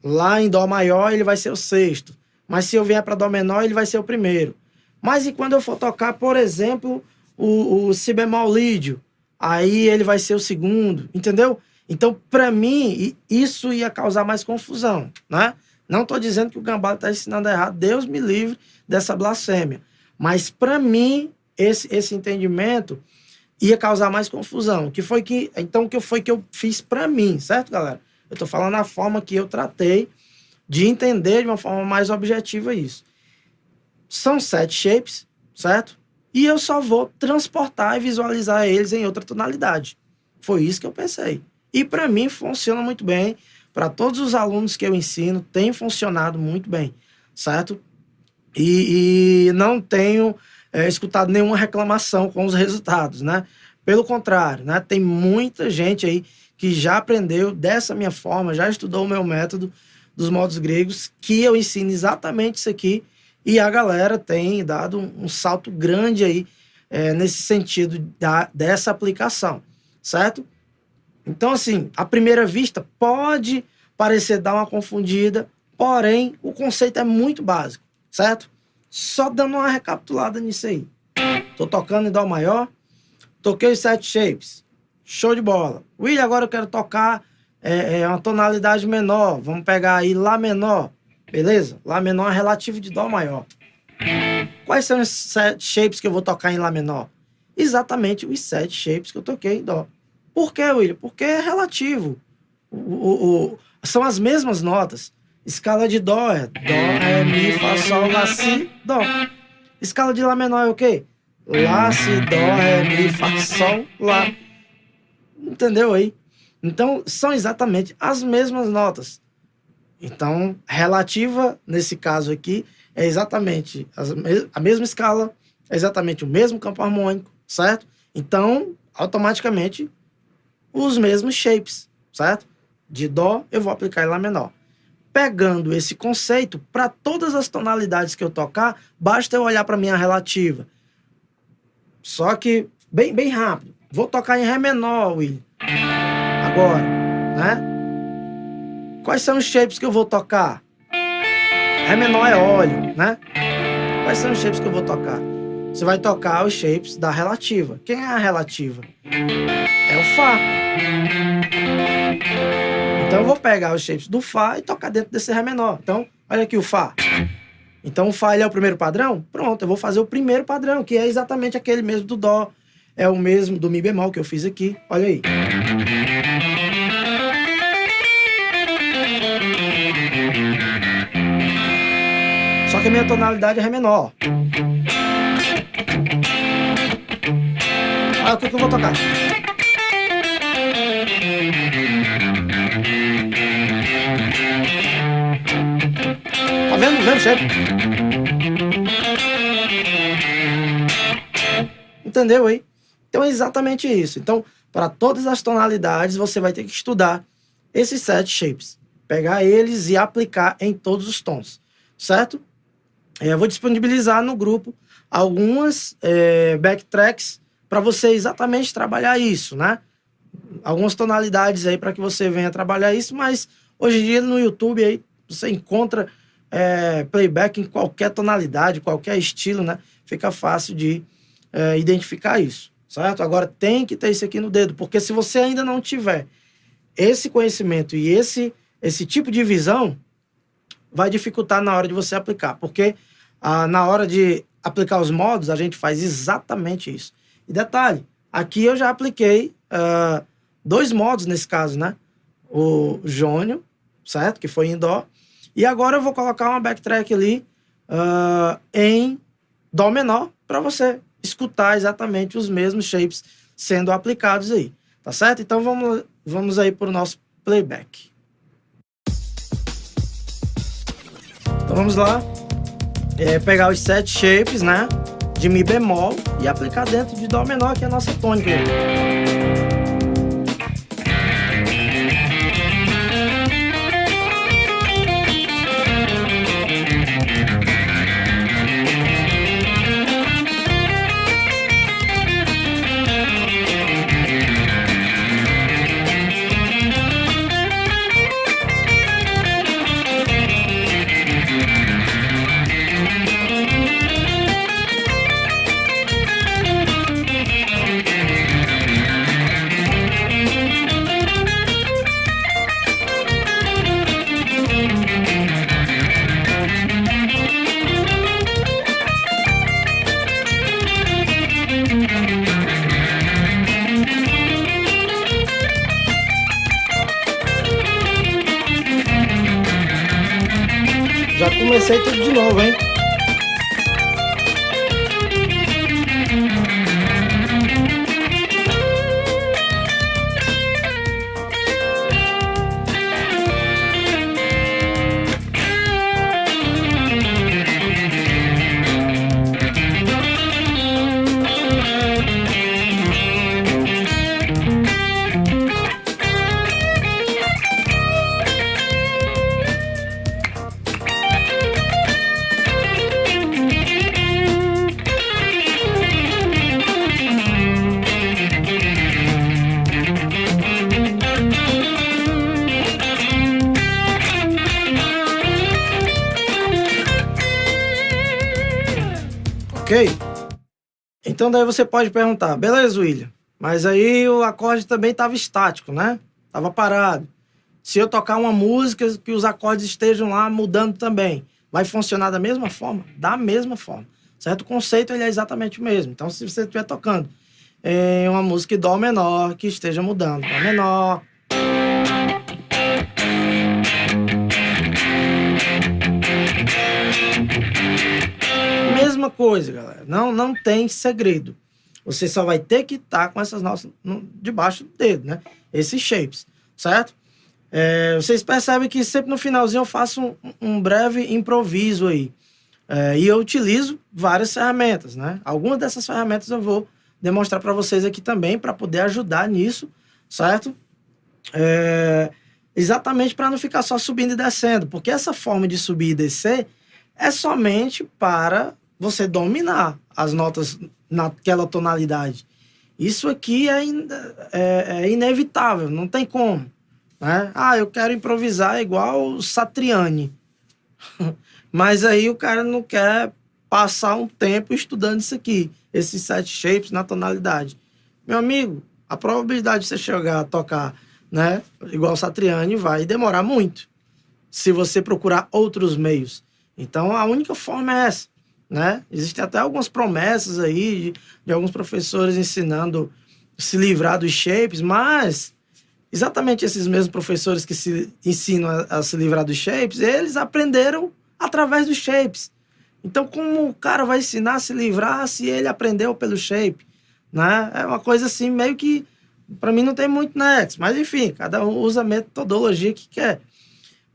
lá em Dó maior, ele vai ser o sexto. Mas se eu vier para Dó menor, ele vai ser o primeiro. Mas e quando eu for tocar, por exemplo, o Si bemol lídio, aí ele vai ser o segundo, entendeu? Então, para mim, isso ia causar mais confusão, né? Não estou dizendo que o Gambale está ensinando errado, Deus me livre dessa blasfêmia. Mas, para mim, esse entendimento ia causar mais confusão. Então, o que foi que eu fiz para mim, certo, galera? Eu estou falando a forma que eu tratei de entender de uma forma mais objetiva isso. São 7 shapes, certo? E eu só vou transportar e visualizar eles em outra tonalidade. Foi isso que eu pensei. E para mim funciona muito bem. Para todos os alunos que eu ensino, tem funcionado muito bem, certo? E não tenho escutado nenhuma reclamação com os resultados, né? Pelo contrário, né? Tem muita gente aí que já aprendeu dessa minha forma, já estudou o meu método dos modos gregos, que eu ensino exatamente isso aqui, e a galera tem dado um salto grande aí nesse sentido dessa aplicação, certo? Então, assim, à primeira vista, pode parecer dar uma confundida, porém, o conceito é muito básico, certo? Só dando uma recapitulada nisso aí. Tô tocando em Dó maior, toquei os 7 shapes, show de bola. William, agora eu quero tocar uma tonalidade menor, vamos pegar aí Lá menor, beleza? Lá menor é relativo de Dó maior. Quais são os 7 shapes que eu vou tocar em Lá menor? Exatamente os 7 shapes que eu toquei em Dó. Por quê, William? Porque é relativo. São as mesmas notas. Escala de Dó é Dó, Ré, Mi, Fá, Sol, Lá, Si, Dó. Escala de Lá menor é o quê? Lá, Si, Dó, Ré, Mi, Fá, Sol, Lá. Entendeu aí? Então, são exatamente as mesmas notas. Então, relativa, nesse caso aqui, é exatamente a mesma escala, é exatamente o mesmo campo harmônico, certo? Então, automaticamente, os mesmos shapes, certo? De Dó, eu vou aplicar em Lá menor. Pegando esse conceito, para todas as tonalidades que eu tocar, basta eu olhar para a minha relativa. Só que, bem rápido. Vou tocar em Ré menor, William. Agora, né? Quais são os shapes que eu vou tocar? Ré menor é óleo, né? Quais são os shapes que eu vou tocar? Você vai tocar os shapes da relativa. Quem é a relativa? É o Fá. Então eu vou pegar os shapes do Fá e tocar dentro desse Ré menor. Então, olha aqui o Fá. Então o Fá ele é o primeiro padrão? Pronto, eu vou fazer o primeiro padrão, que é exatamente aquele mesmo do Dó. É o mesmo do Mi bemol que eu fiz aqui. Olha aí. Só que a minha tonalidade é Ré menor. Olha o que eu vou tocar. Tá vendo? Vendo, chefe? Entendeu aí? Então é exatamente isso. Então, para todas as tonalidades, você vai ter que estudar esses 7 shapes. Pegar eles e aplicar em todos os tons, certo? Eu vou disponibilizar no grupo algumas backtracks para você exatamente trabalhar isso, né? Algumas tonalidades aí para que você venha trabalhar isso, mas hoje em dia no YouTube aí você encontra playback em qualquer tonalidade, qualquer estilo, né? Fica fácil de identificar isso, certo? Agora tem que ter isso aqui no dedo, porque se você ainda não tiver esse conhecimento e esse tipo de visão, vai dificultar na hora de você aplicar, porque na hora de aplicar os modos, a gente faz exatamente isso. E detalhe, aqui eu já apliquei 2 modos nesse caso, né? O jônio, certo? Que foi em dó. E agora eu vou colocar uma backtrack ali em dó menor para você escutar exatamente os mesmos shapes sendo aplicados aí, tá certo? Então vamos aí para o nosso playback. Então vamos lá, pegar os 7 shapes, né, de Mi bemol e aplicar dentro de dó menor, que é a nossa tônica. Já comecei tudo de novo, hein? Ok? Então daí você pode perguntar, beleza, William, mas aí o acorde também estava estático, né? Estava parado. Se eu tocar uma música que os acordes estejam lá mudando também, vai funcionar da mesma forma? Da mesma forma, certo? O conceito ele é exatamente o mesmo. Então se você estiver tocando em uma música em dó menor que esteja mudando, dó menor, mesma coisa, galera. Não tem segredo. Você só vai ter que estar com essas notas debaixo do dedo, né? Esses shapes, certo? Vocês percebem que sempre no finalzinho eu faço um breve improviso aí. E eu utilizo várias ferramentas, né? Algumas dessas ferramentas eu vou demonstrar para vocês aqui também, para poder ajudar nisso, certo? Exatamente para não ficar só subindo e descendo, porque essa forma de subir e descer é somente para você dominar as notas naquela tonalidade. Isso aqui é inevitável, não tem como, né? Eu quero improvisar igual o Satriani. Mas aí o cara não quer passar um tempo estudando isso aqui, esses 7 shapes na tonalidade. Meu amigo, a probabilidade de você chegar a tocar, né, igual o Satriani vai demorar muito, se você procurar outros meios. Então, a única forma é essa, né? Existem até algumas promessas aí de alguns professores ensinando a se livrar dos shapes, mas exatamente esses mesmos professores que se ensinam a se livrar dos shapes, eles aprenderam através dos shapes. Então, como o cara vai ensinar a se livrar se ele aprendeu pelo shape, né? É uma coisa assim, meio que, para mim, não tem muito nexo. Mas, enfim, cada um usa a metodologia que quer.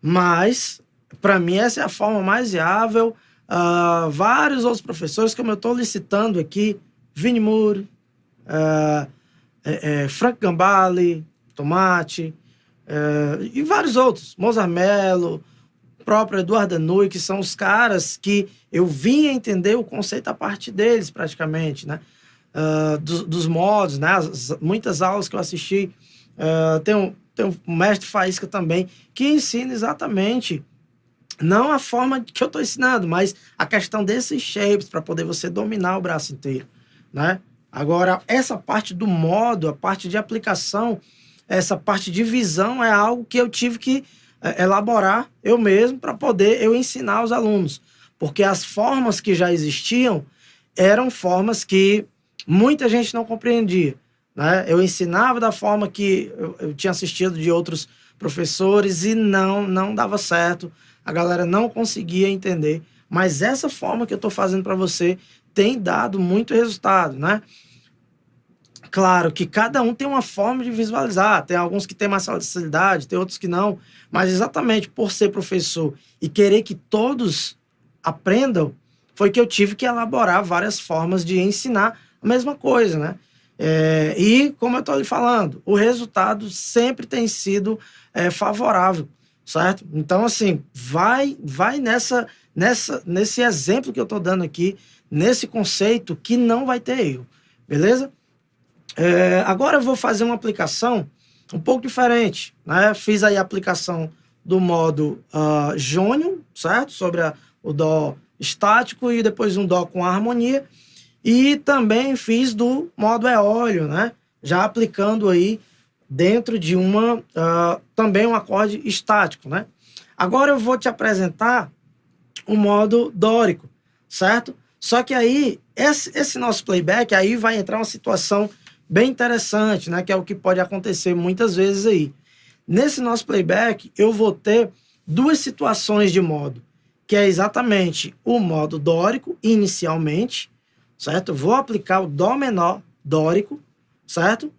Mas, para mim, essa é a forma mais viável. Vários outros professores, como eu estou licitando aqui, Vini Moore, Frank Gambale, Tomate, e vários outros, Mozart Mello, próprio Eduardo Anui, que são os caras que eu vim a entender o conceito a partir deles, praticamente, né? Dos modos, né? Muitas aulas que eu assisti. Tem o mestre Faísca também, que ensina exatamente, não a forma que eu estou ensinando, mas a questão desses shapes, para poder você dominar o braço inteiro, né? Agora, essa parte do modo, a parte de aplicação, essa parte de visão é algo que eu tive que elaborar eu mesmo para poder eu ensinar aos alunos. Porque as formas que já existiam eram formas que muita gente não compreendia, né? Eu ensinava da forma que eu tinha assistido de outros professores e não dava certo. A galera não conseguia entender. Mas essa forma que eu estou fazendo para você tem dado muito resultado, né? Claro que cada um tem uma forma de visualizar, tem alguns que têm mais facilidade, tem outros que não, mas exatamente por ser professor e querer que todos aprendam, foi que eu tive que elaborar várias formas de ensinar a mesma coisa, né? E, como eu estou lhe falando, o resultado sempre tem sido favorável, certo? Então, assim, vai nesse exemplo que eu estou dando aqui, nesse conceito que não vai ter erro, beleza? Agora eu vou fazer uma aplicação um pouco diferente, né? Fiz aí a aplicação do modo jônio, certo? Sobre o dó estático e depois um dó com harmonia. E também fiz do modo eólio, né? Já aplicando aí dentro de também um acorde estático, né? Agora eu vou te apresentar o modo dórico, certo? Só que aí, esse nosso playback, aí vai entrar uma situação bem interessante, né? Que é o que pode acontecer muitas vezes aí. Nesse nosso playback, eu vou ter duas situações de modo, que é exatamente o modo dórico, inicialmente, certo? Vou aplicar o dó menor dórico, certo?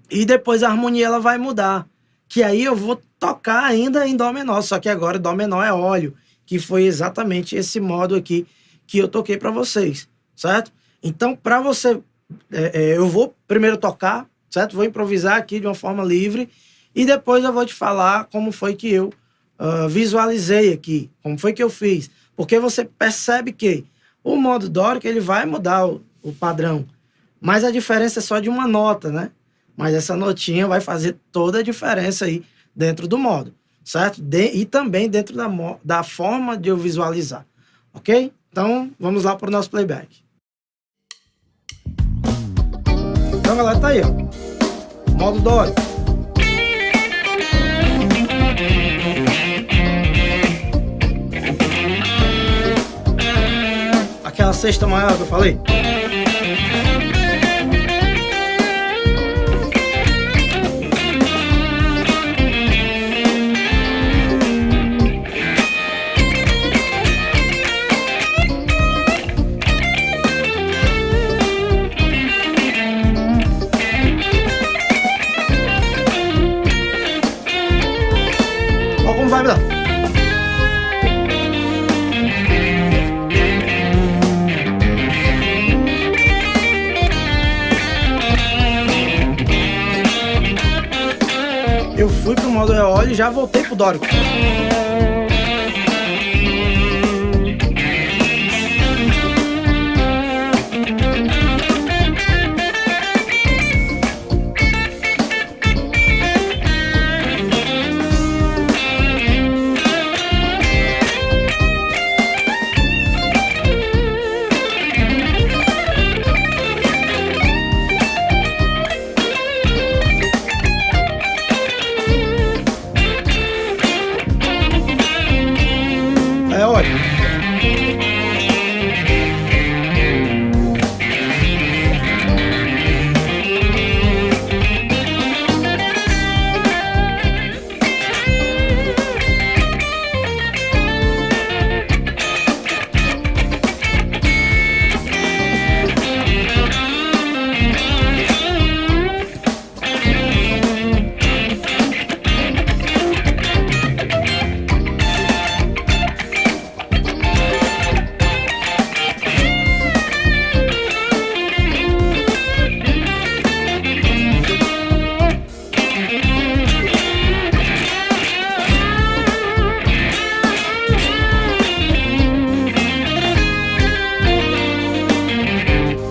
E depois a harmonia ela vai mudar, que aí eu vou tocar ainda em dó menor, só que agora dó menor é óleo, que foi exatamente esse modo aqui que eu toquei para vocês, certo? Então, para você... eu vou primeiro tocar, certo? Vou improvisar aqui de uma forma livre e depois eu vou te falar como foi que eu visualizei aqui, como foi que eu fiz. Porque você percebe que o modo dórico ele vai mudar o padrão, mas a diferença é só de uma nota, né? Mas essa notinha vai fazer toda a diferença aí dentro do modo, certo? E também dentro da forma de eu visualizar, ok? Então, vamos lá para o nosso playback. Então, galera, tá aí, ó. Modo dórico. Aquela sexta maior que eu falei. Olha como vai me dar. Eu fui pro modo eólio e já voltei pro dórico.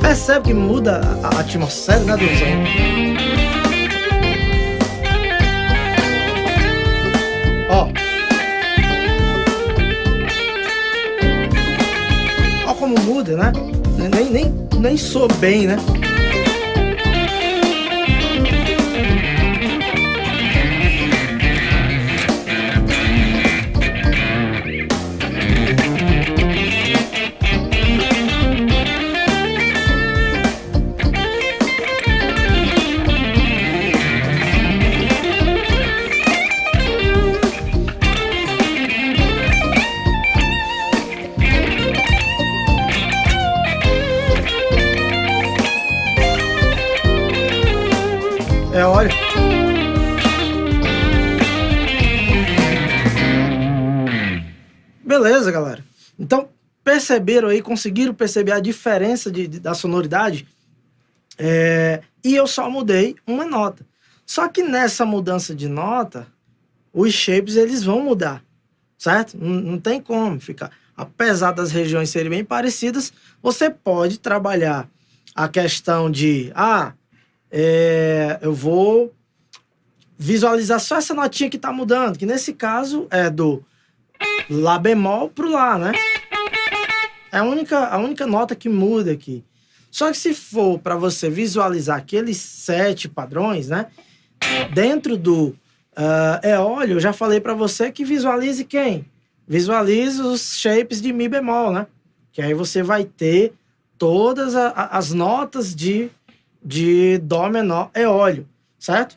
Percebe que muda a atmosfera, né, do som? Ó. Ó como muda, né? Nem soa bem, né? Olha. Beleza, galera. Então, perceberam aí, conseguiram perceber a diferença da sonoridade? E eu só mudei uma nota. Só que nessa mudança de nota, os shapes eles vão mudar, certo? Não tem como ficar. Apesar das regiões serem bem parecidas, você pode trabalhar a questão de... eu vou visualizar só essa notinha que está mudando, que nesse caso é do Lá bemol pro Lá, né? É a única nota que muda aqui. Só que se for para você visualizar aqueles 7 padrões, né? Dentro do eólio, eu já falei para você que visualize quem? Visualize os shapes de Mi bemol, né? Que aí você vai ter todas as notas de Dó menor eólio, certo?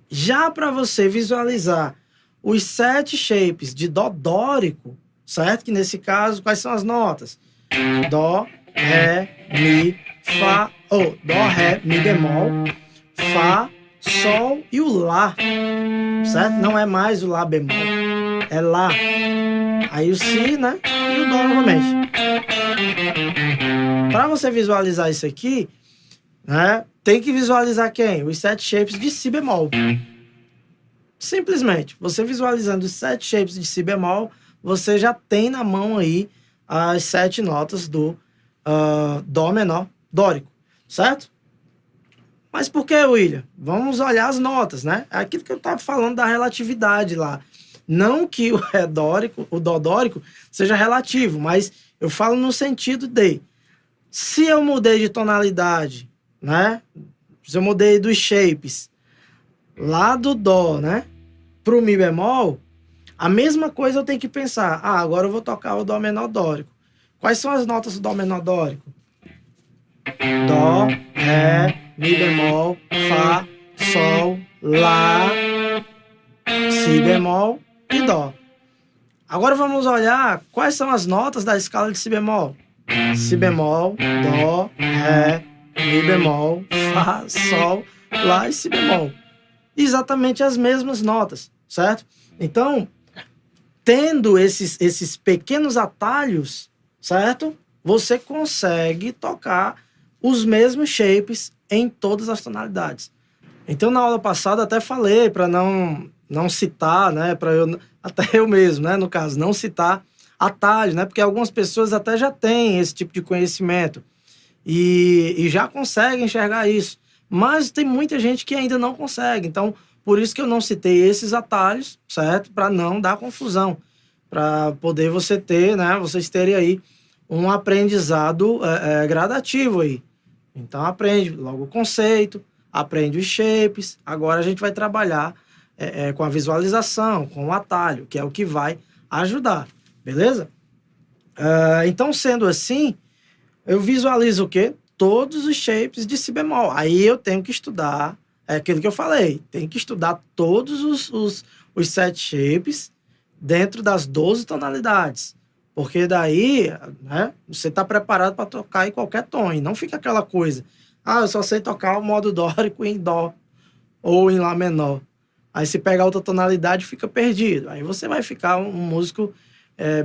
Já para você visualizar os 7 shapes de Dó dórico, certo? Que nesse caso, quais são as notas? Dó, Ré, Mi, Fá, Dó, Ré, Mi bemol, Fá, Sol e o Lá, certo? Não é mais o Lá bemol, é Lá. Aí o Si, né? E o Dó novamente. Para você visualizar isso aqui, né, tem que visualizar quem? Os 7 shapes de Si bemol. Simplesmente, você visualizando os 7 shapes de Si bemol, você já tem na mão aí as 7 notas do Dó menor dórico, certo? Mas por que, William? Vamos olhar as notas, né? É aquilo que eu estava falando da relatividade lá. Não que o Ré dórico, o Dó dórico seja relativo, mas eu falo no sentido de, se eu mudei de tonalidade, né? Se eu mudei dos shapes lá do Dó, né, pro Mi bemol, a mesma coisa eu tenho que pensar. Agora eu vou tocar o Dó menor dórico. Quais são as notas do Dó menor dórico? Dó, Ré, Mi bemol, Fá, Sol, Lá, Si bemol e Dó. Agora vamos olhar quais são as notas da escala de Si bemol. Si bemol, Dó, Ré, Mi bemol, Fá, Sol, Lá e Si bemol. Exatamente as mesmas notas, certo? Então, tendo esses pequenos atalhos, certo? Você consegue tocar os mesmos shapes em todas as tonalidades. Então, na aula passada, até falei para não citar, né? Até eu mesmo, né? No caso, não citar atalhos, né? Porque algumas pessoas até já têm esse tipo de conhecimento e já conseguem enxergar isso. Mas tem muita gente que ainda não consegue. Então, por isso que eu não citei esses atalhos, certo? Para não dar confusão. Para poder você ter, né? Vocês terem aí um aprendizado gradativo aí. Então, aprende logo o conceito, aprende os shapes. Agora a gente vai trabalhar com a visualização, com o atalho, que é o que vai ajudar. Beleza? Então, sendo assim, eu visualizo o quê? Todos os shapes de Si bemol. Aí eu tenho que estudar, é aquilo que eu falei, tem que estudar todos os 7 shapes dentro das 12 tonalidades. Porque daí, né, você está preparado para tocar em qualquer tom. E não fica aquela coisa, eu só sei tocar o modo dórico em Dó ou em Lá menor. Aí se pegar outra tonalidade, fica perdido. Aí você vai ficar um músico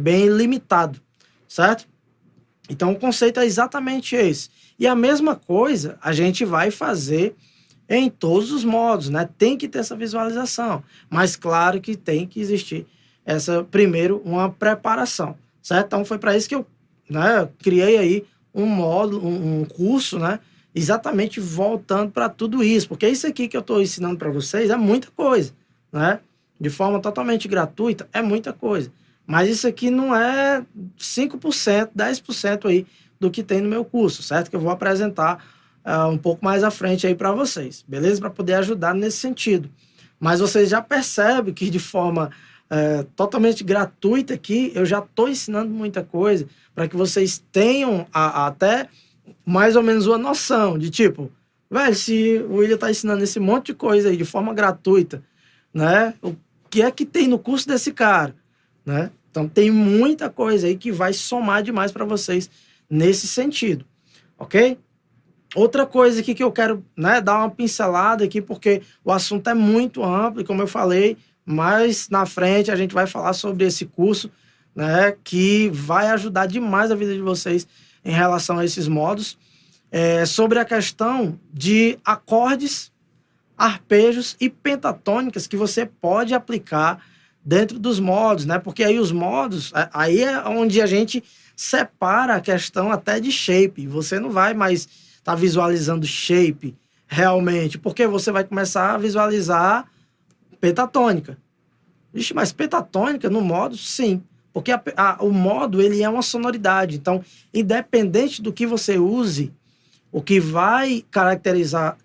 bem limitado, certo? Então o conceito é exatamente esse. E a mesma coisa a gente vai fazer em todos os modos, né? Tem que ter essa visualização. Mas claro que tem que existir primeiro uma preparação, certo? Então foi para isso que eu criei aí um módulo, um curso, né? Exatamente voltando para tudo isso, porque isso aqui que eu estou ensinando para vocês é muita coisa, né? De forma totalmente gratuita, é muita coisa. Mas isso aqui não é 5%, 10% aí do que tem no meu curso, certo? Que eu vou apresentar um pouco mais à frente aí para vocês, beleza? Para poder ajudar nesse sentido. Mas vocês já percebem que de forma totalmente gratuita aqui, eu já estou ensinando muita coisa para que vocês tenham até mais ou menos uma noção de tipo, velho, se o William está ensinando esse monte de coisa aí de forma gratuita, né? O que é que tem no curso desse cara, né? Então tem muita coisa aí que vai somar demais para vocês nesse sentido, ok? Outra coisa aqui que eu quero, né, dar uma pincelada aqui, porque o assunto é muito amplo, e como eu falei, mais na frente a gente vai falar sobre esse curso, né, que vai ajudar demais a vida de vocês em relação a esses modos, sobre a questão de acordes, arpejos e pentatônicas que você pode aplicar dentro dos modos, né? Porque aí os modos, aí é onde a gente separa a questão até de shape. Você não vai mais estar visualizando shape realmente, porque você vai começar a visualizar pentatônica. Ixi, mas pentatônica no modo, sim. Porque o modo, ele é uma sonoridade. Então, independente do que você use, o que vai caracterizar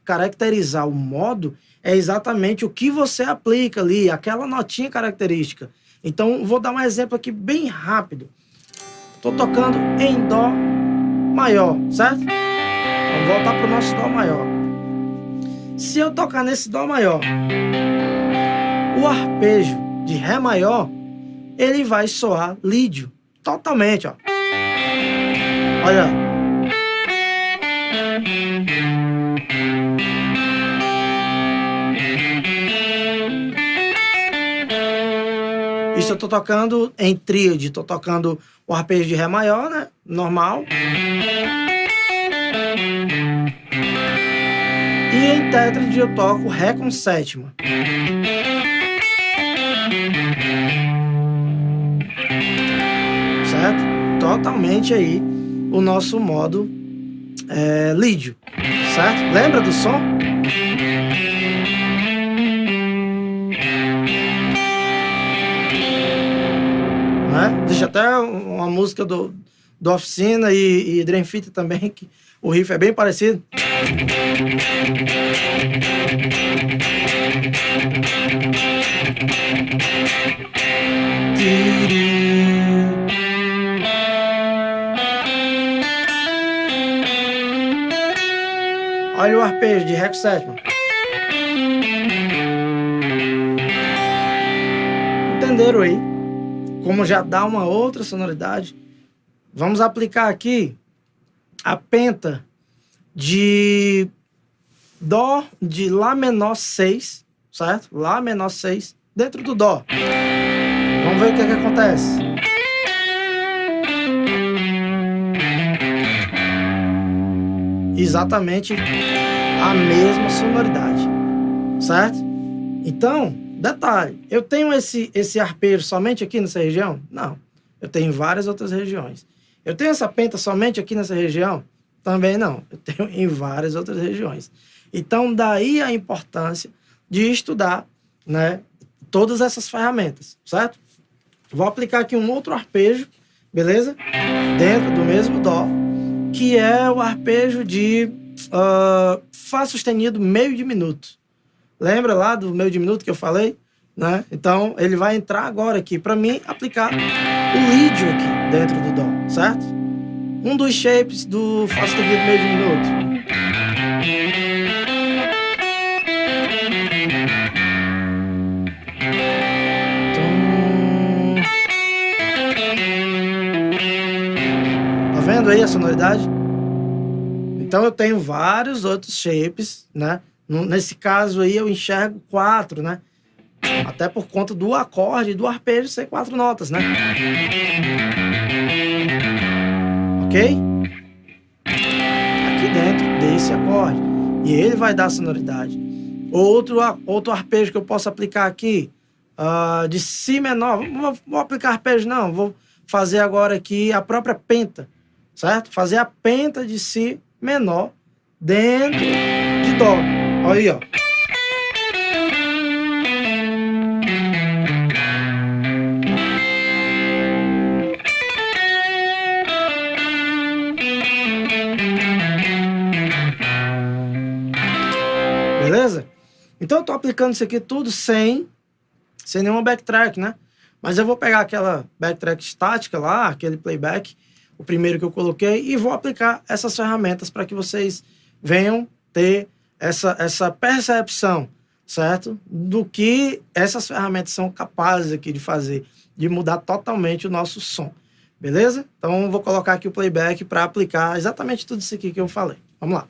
o modo é exatamente o que você aplica ali, aquela notinha característica. Então, vou dar um exemplo aqui bem rápido. Estou tocando em Dó maior, certo? Vamos voltar para o nosso Dó maior. Se eu tocar nesse Dó maior, o arpejo de Ré maior, ele vai soar lídio, totalmente, ó. Olha. Isso eu tô tocando em tríade, tô tocando o arpejo de Ré maior, né? Normal. E em tétrade eu toco Ré com sétima. Certo? Totalmente aí o nosso modo lídio, certo? Lembra do som? Né? Deixa até uma música do Oficina e Dream Theater também, que o riff é bem parecido. Olha o arpejo de Ré com sétima. Entenderam aí? Como já dá uma outra sonoridade. Vamos aplicar aqui a penta de Dó, de Lá menor 6, certo? Lá menor 6, dentro do Dó. Vamos ver o que é que acontece. Exatamente a mesma sonoridade, certo? Então, detalhe, eu tenho esse arpejo somente aqui nessa região? Não, eu tenho em várias outras regiões. Eu tenho essa penta somente aqui nessa região? Também não, eu tenho em várias outras regiões. Então, daí a importância de estudar, né, todas essas ferramentas, certo? Vou aplicar aqui um outro arpejo, beleza? Dentro do mesmo Dó, que é o arpejo de Fá sustenido meio diminuto. Lembra lá do meio diminuto que eu falei? Né? Então, ele vai entrar agora aqui para mim aplicar o lídio aqui dentro do Dó, certo? Um dos shapes do Fá sustenido meio diminuto. Tá vendo aí a sonoridade? Então eu tenho vários outros shapes, né? Nesse caso aí eu enxergo 4, né? Até por conta do acorde e do arpejo ser 4 notas, né? Ok? Aqui dentro desse acorde. E ele vai dar sonoridade. Outro arpejo que eu posso aplicar aqui, de Si menor. Vou aplicar arpejo não, vou fazer agora aqui a própria penta, certo? Fazer a penta de si menor dentro de dó. Olha aí, ó. Beleza? Então eu tô aplicando isso aqui tudo sem nenhuma backtrack, né? Mas eu vou pegar aquela backtrack estática lá, aquele playback, o primeiro que eu coloquei, e vou aplicar essas ferramentas para que vocês venham ter essa percepção, certo? Do que essas ferramentas são capazes aqui de fazer, de mudar totalmente o nosso som, beleza? Então vou colocar aqui o playback para aplicar exatamente tudo isso aqui que eu falei. Vamos lá.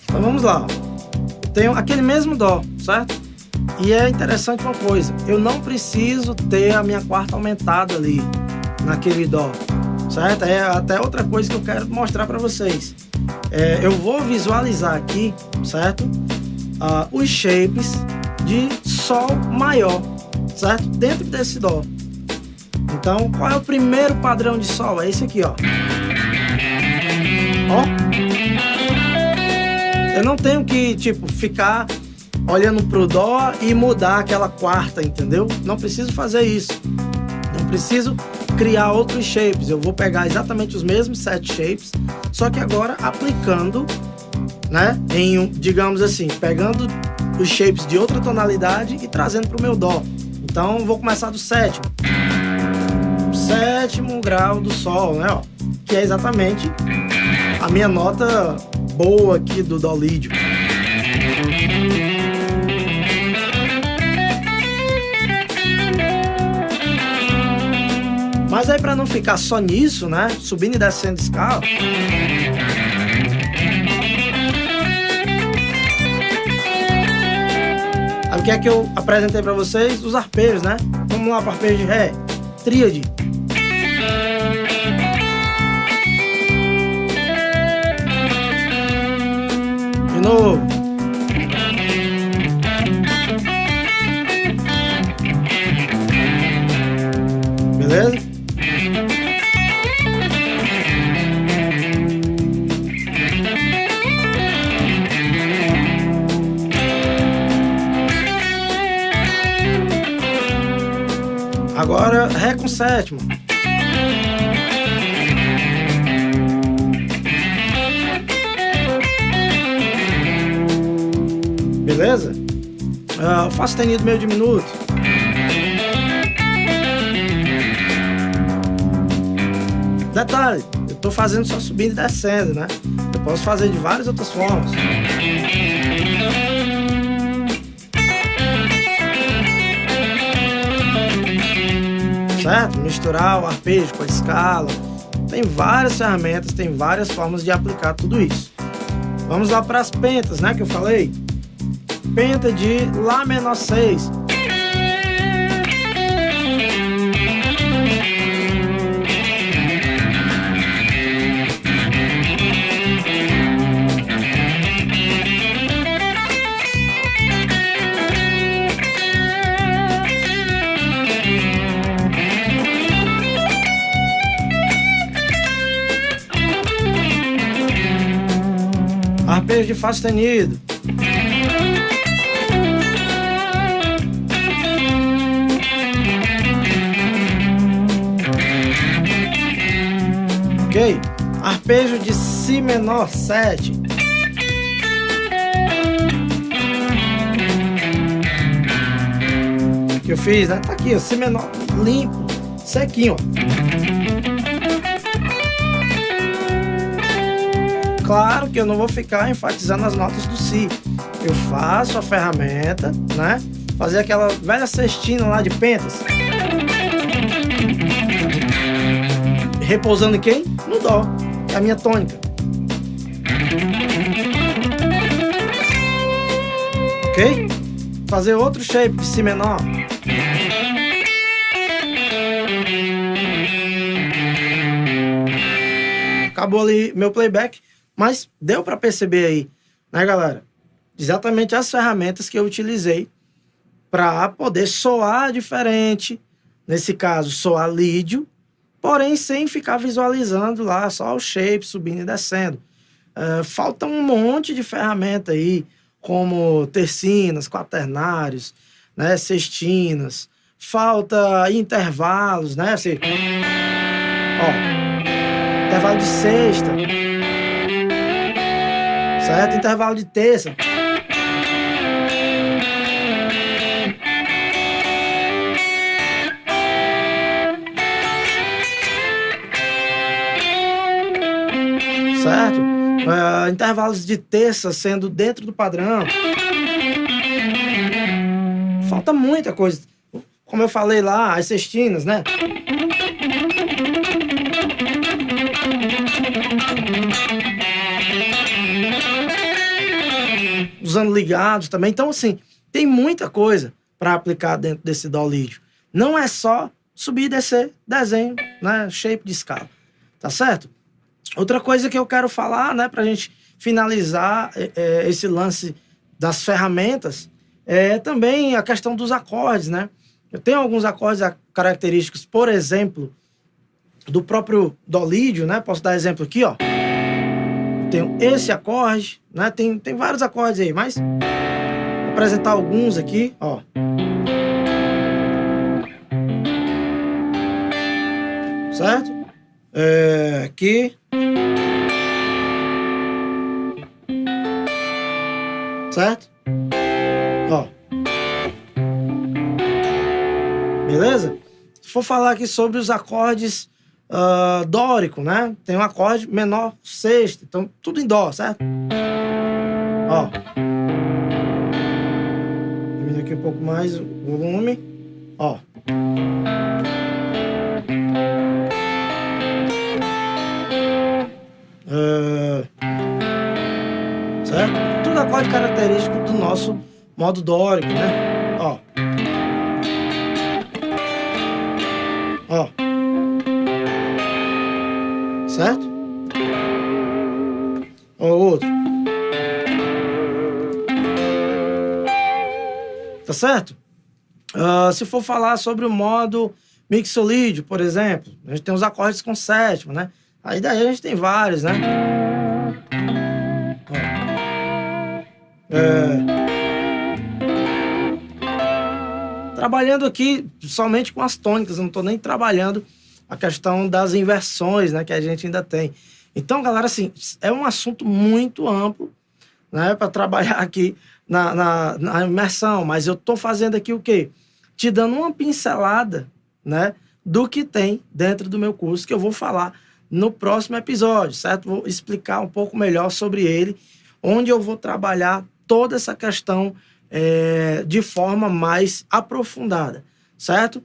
Então vamos lá. Tenho aquele mesmo dó, certo? E é interessante uma coisa, eu não preciso ter a minha quarta aumentada ali, naquele dó, certo? É até outra coisa que eu quero mostrar para vocês. Eu vou visualizar aqui, certo? Os shapes de sol maior, certo? Dentro desse dó. Então, qual é o primeiro padrão de sol? É esse aqui, ó. Ó. Eu não tenho que, tipo, ficar olhando pro dó e mudar aquela quarta, entendeu? Não preciso fazer isso. Não preciso criar outros shapes. Eu vou pegar exatamente os mesmos 7 shapes, só que agora aplicando, né? Digamos assim, pegando os shapes de outra tonalidade e trazendo pro meu dó. Então, vou começar do sétimo. Sétimo grau do sol, né? Ó, que é exatamente a minha nota boa aqui do dó lídio. Mas aí, para não ficar só nisso, né? Subindo e descendo de escala. Aí, o que é que eu apresentei para vocês? Os arpejos, né? Vamos lá para arpejo de Ré. Tríade. De novo. Beleza? Agora, Ré com sétima. Beleza? Fá sustenido meio diminuto. Detalhe, eu tô fazendo só subindo e descendo, né? Eu posso fazer de várias outras formas. Certo? Misturar o arpejo com a escala. Tem várias ferramentas, tem várias formas de aplicar tudo isso. Vamos lá para as pentas, né? Que eu falei. Penta de Lá menor 6. Arpejo de Fá sustenido. Ok? Arpejo de Si menor 7. Que eu fiz, né? Tá aqui, ó, Si menor limpo, sequinho, ó. Claro que eu não vou ficar enfatizando as notas do Si. Eu faço a ferramenta, né? Fazer aquela velha cestina lá de pentas. Repousando em quem? No Dó, que é a minha tônica. Ok? Fazer outro shape de Si menor. Acabou ali meu playback. Mas deu para perceber aí, né, galera? Exatamente as ferramentas que eu utilizei para poder soar diferente. Nesse caso, soar lídio, porém sem ficar visualizando lá só o shape subindo e descendo. Falta um monte de ferramenta aí, como tercinas, quaternários, né, sextinas, falta intervalos, né, assim, ó, intervalo de sexta, certo? Intervalo de terça. Certo? Intervalos de terça sendo dentro do padrão. Falta muita coisa. Como eu falei lá, as sextinas, né? Usando ligados também. Então, assim, tem muita coisa para aplicar dentro desse dó lídio. Não é só subir e descer, desenho, né? Shape de escala. Tá certo? Outra coisa que eu quero falar, né, para a gente finalizar esse lance das ferramentas, é também a questão dos acordes, né? Eu tenho alguns acordes característicos, por exemplo, do próprio dó lídio, né? Posso dar exemplo aqui, ó. Tenho esse acorde, né? Tem vários acordes aí, mas vou apresentar alguns aqui, ó. Certo? Aqui. Certo? Ó. Beleza? Se for falar aqui sobre os acordes dórico, né? Tem um acorde menor sexta, então tudo em dó, certo? Ó. Diminuir aqui um pouco mais o volume. Ó. Certo? Tudo acorde característico do nosso modo dórico, né? Ó. Ó. Certo? Ó, outro. Tá certo? Se for falar sobre o modo mixolídio, por exemplo, a gente tem os acordes com sétima, né? Aí daí a gente tem vários, né? Trabalhando aqui somente com as tônicas, eu não estou nem trabalhando a questão das inversões, né, que a gente ainda tem. Então, galera, assim, é um assunto muito amplo, né, para trabalhar aqui na imersão, mas eu estou fazendo aqui o quê? Te dando uma pincelada, né, do que tem dentro do meu curso, que eu vou falar no próximo episódio, certo? Vou explicar um pouco melhor sobre ele, onde eu vou trabalhar toda essa questão de forma mais aprofundada, certo?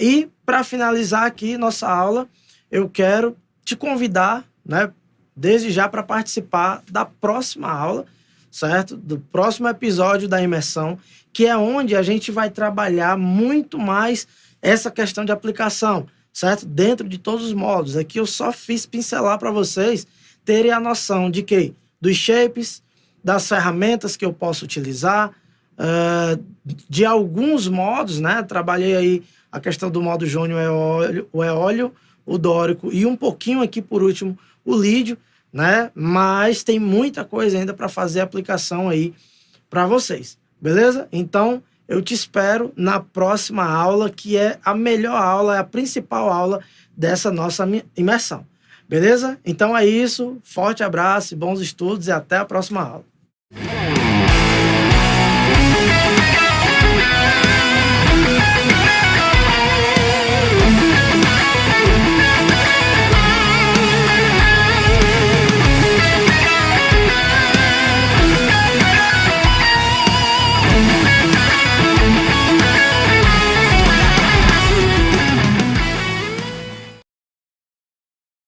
E para finalizar aqui nossa aula, eu quero te convidar, né, desde já para participar da próxima aula, certo? Do próximo episódio da imersão, que é onde a gente vai trabalhar muito mais essa questão de aplicação, certo? Dentro de todos os modos. Aqui eu só fiz pincelar para vocês terem a noção de que dos shapes, das ferramentas que eu posso utilizar, de alguns modos, né? Trabalhei aí a questão do modo jônio, o eólio, o dórico e um pouquinho aqui, por último, o lídio, né? Mas tem muita coisa ainda para fazer a aplicação aí para vocês, beleza? Então, eu te espero na próxima aula, que é a melhor aula, é a principal aula dessa nossa imersão, beleza? Então é isso, forte abraço, bons estudos e até a próxima aula.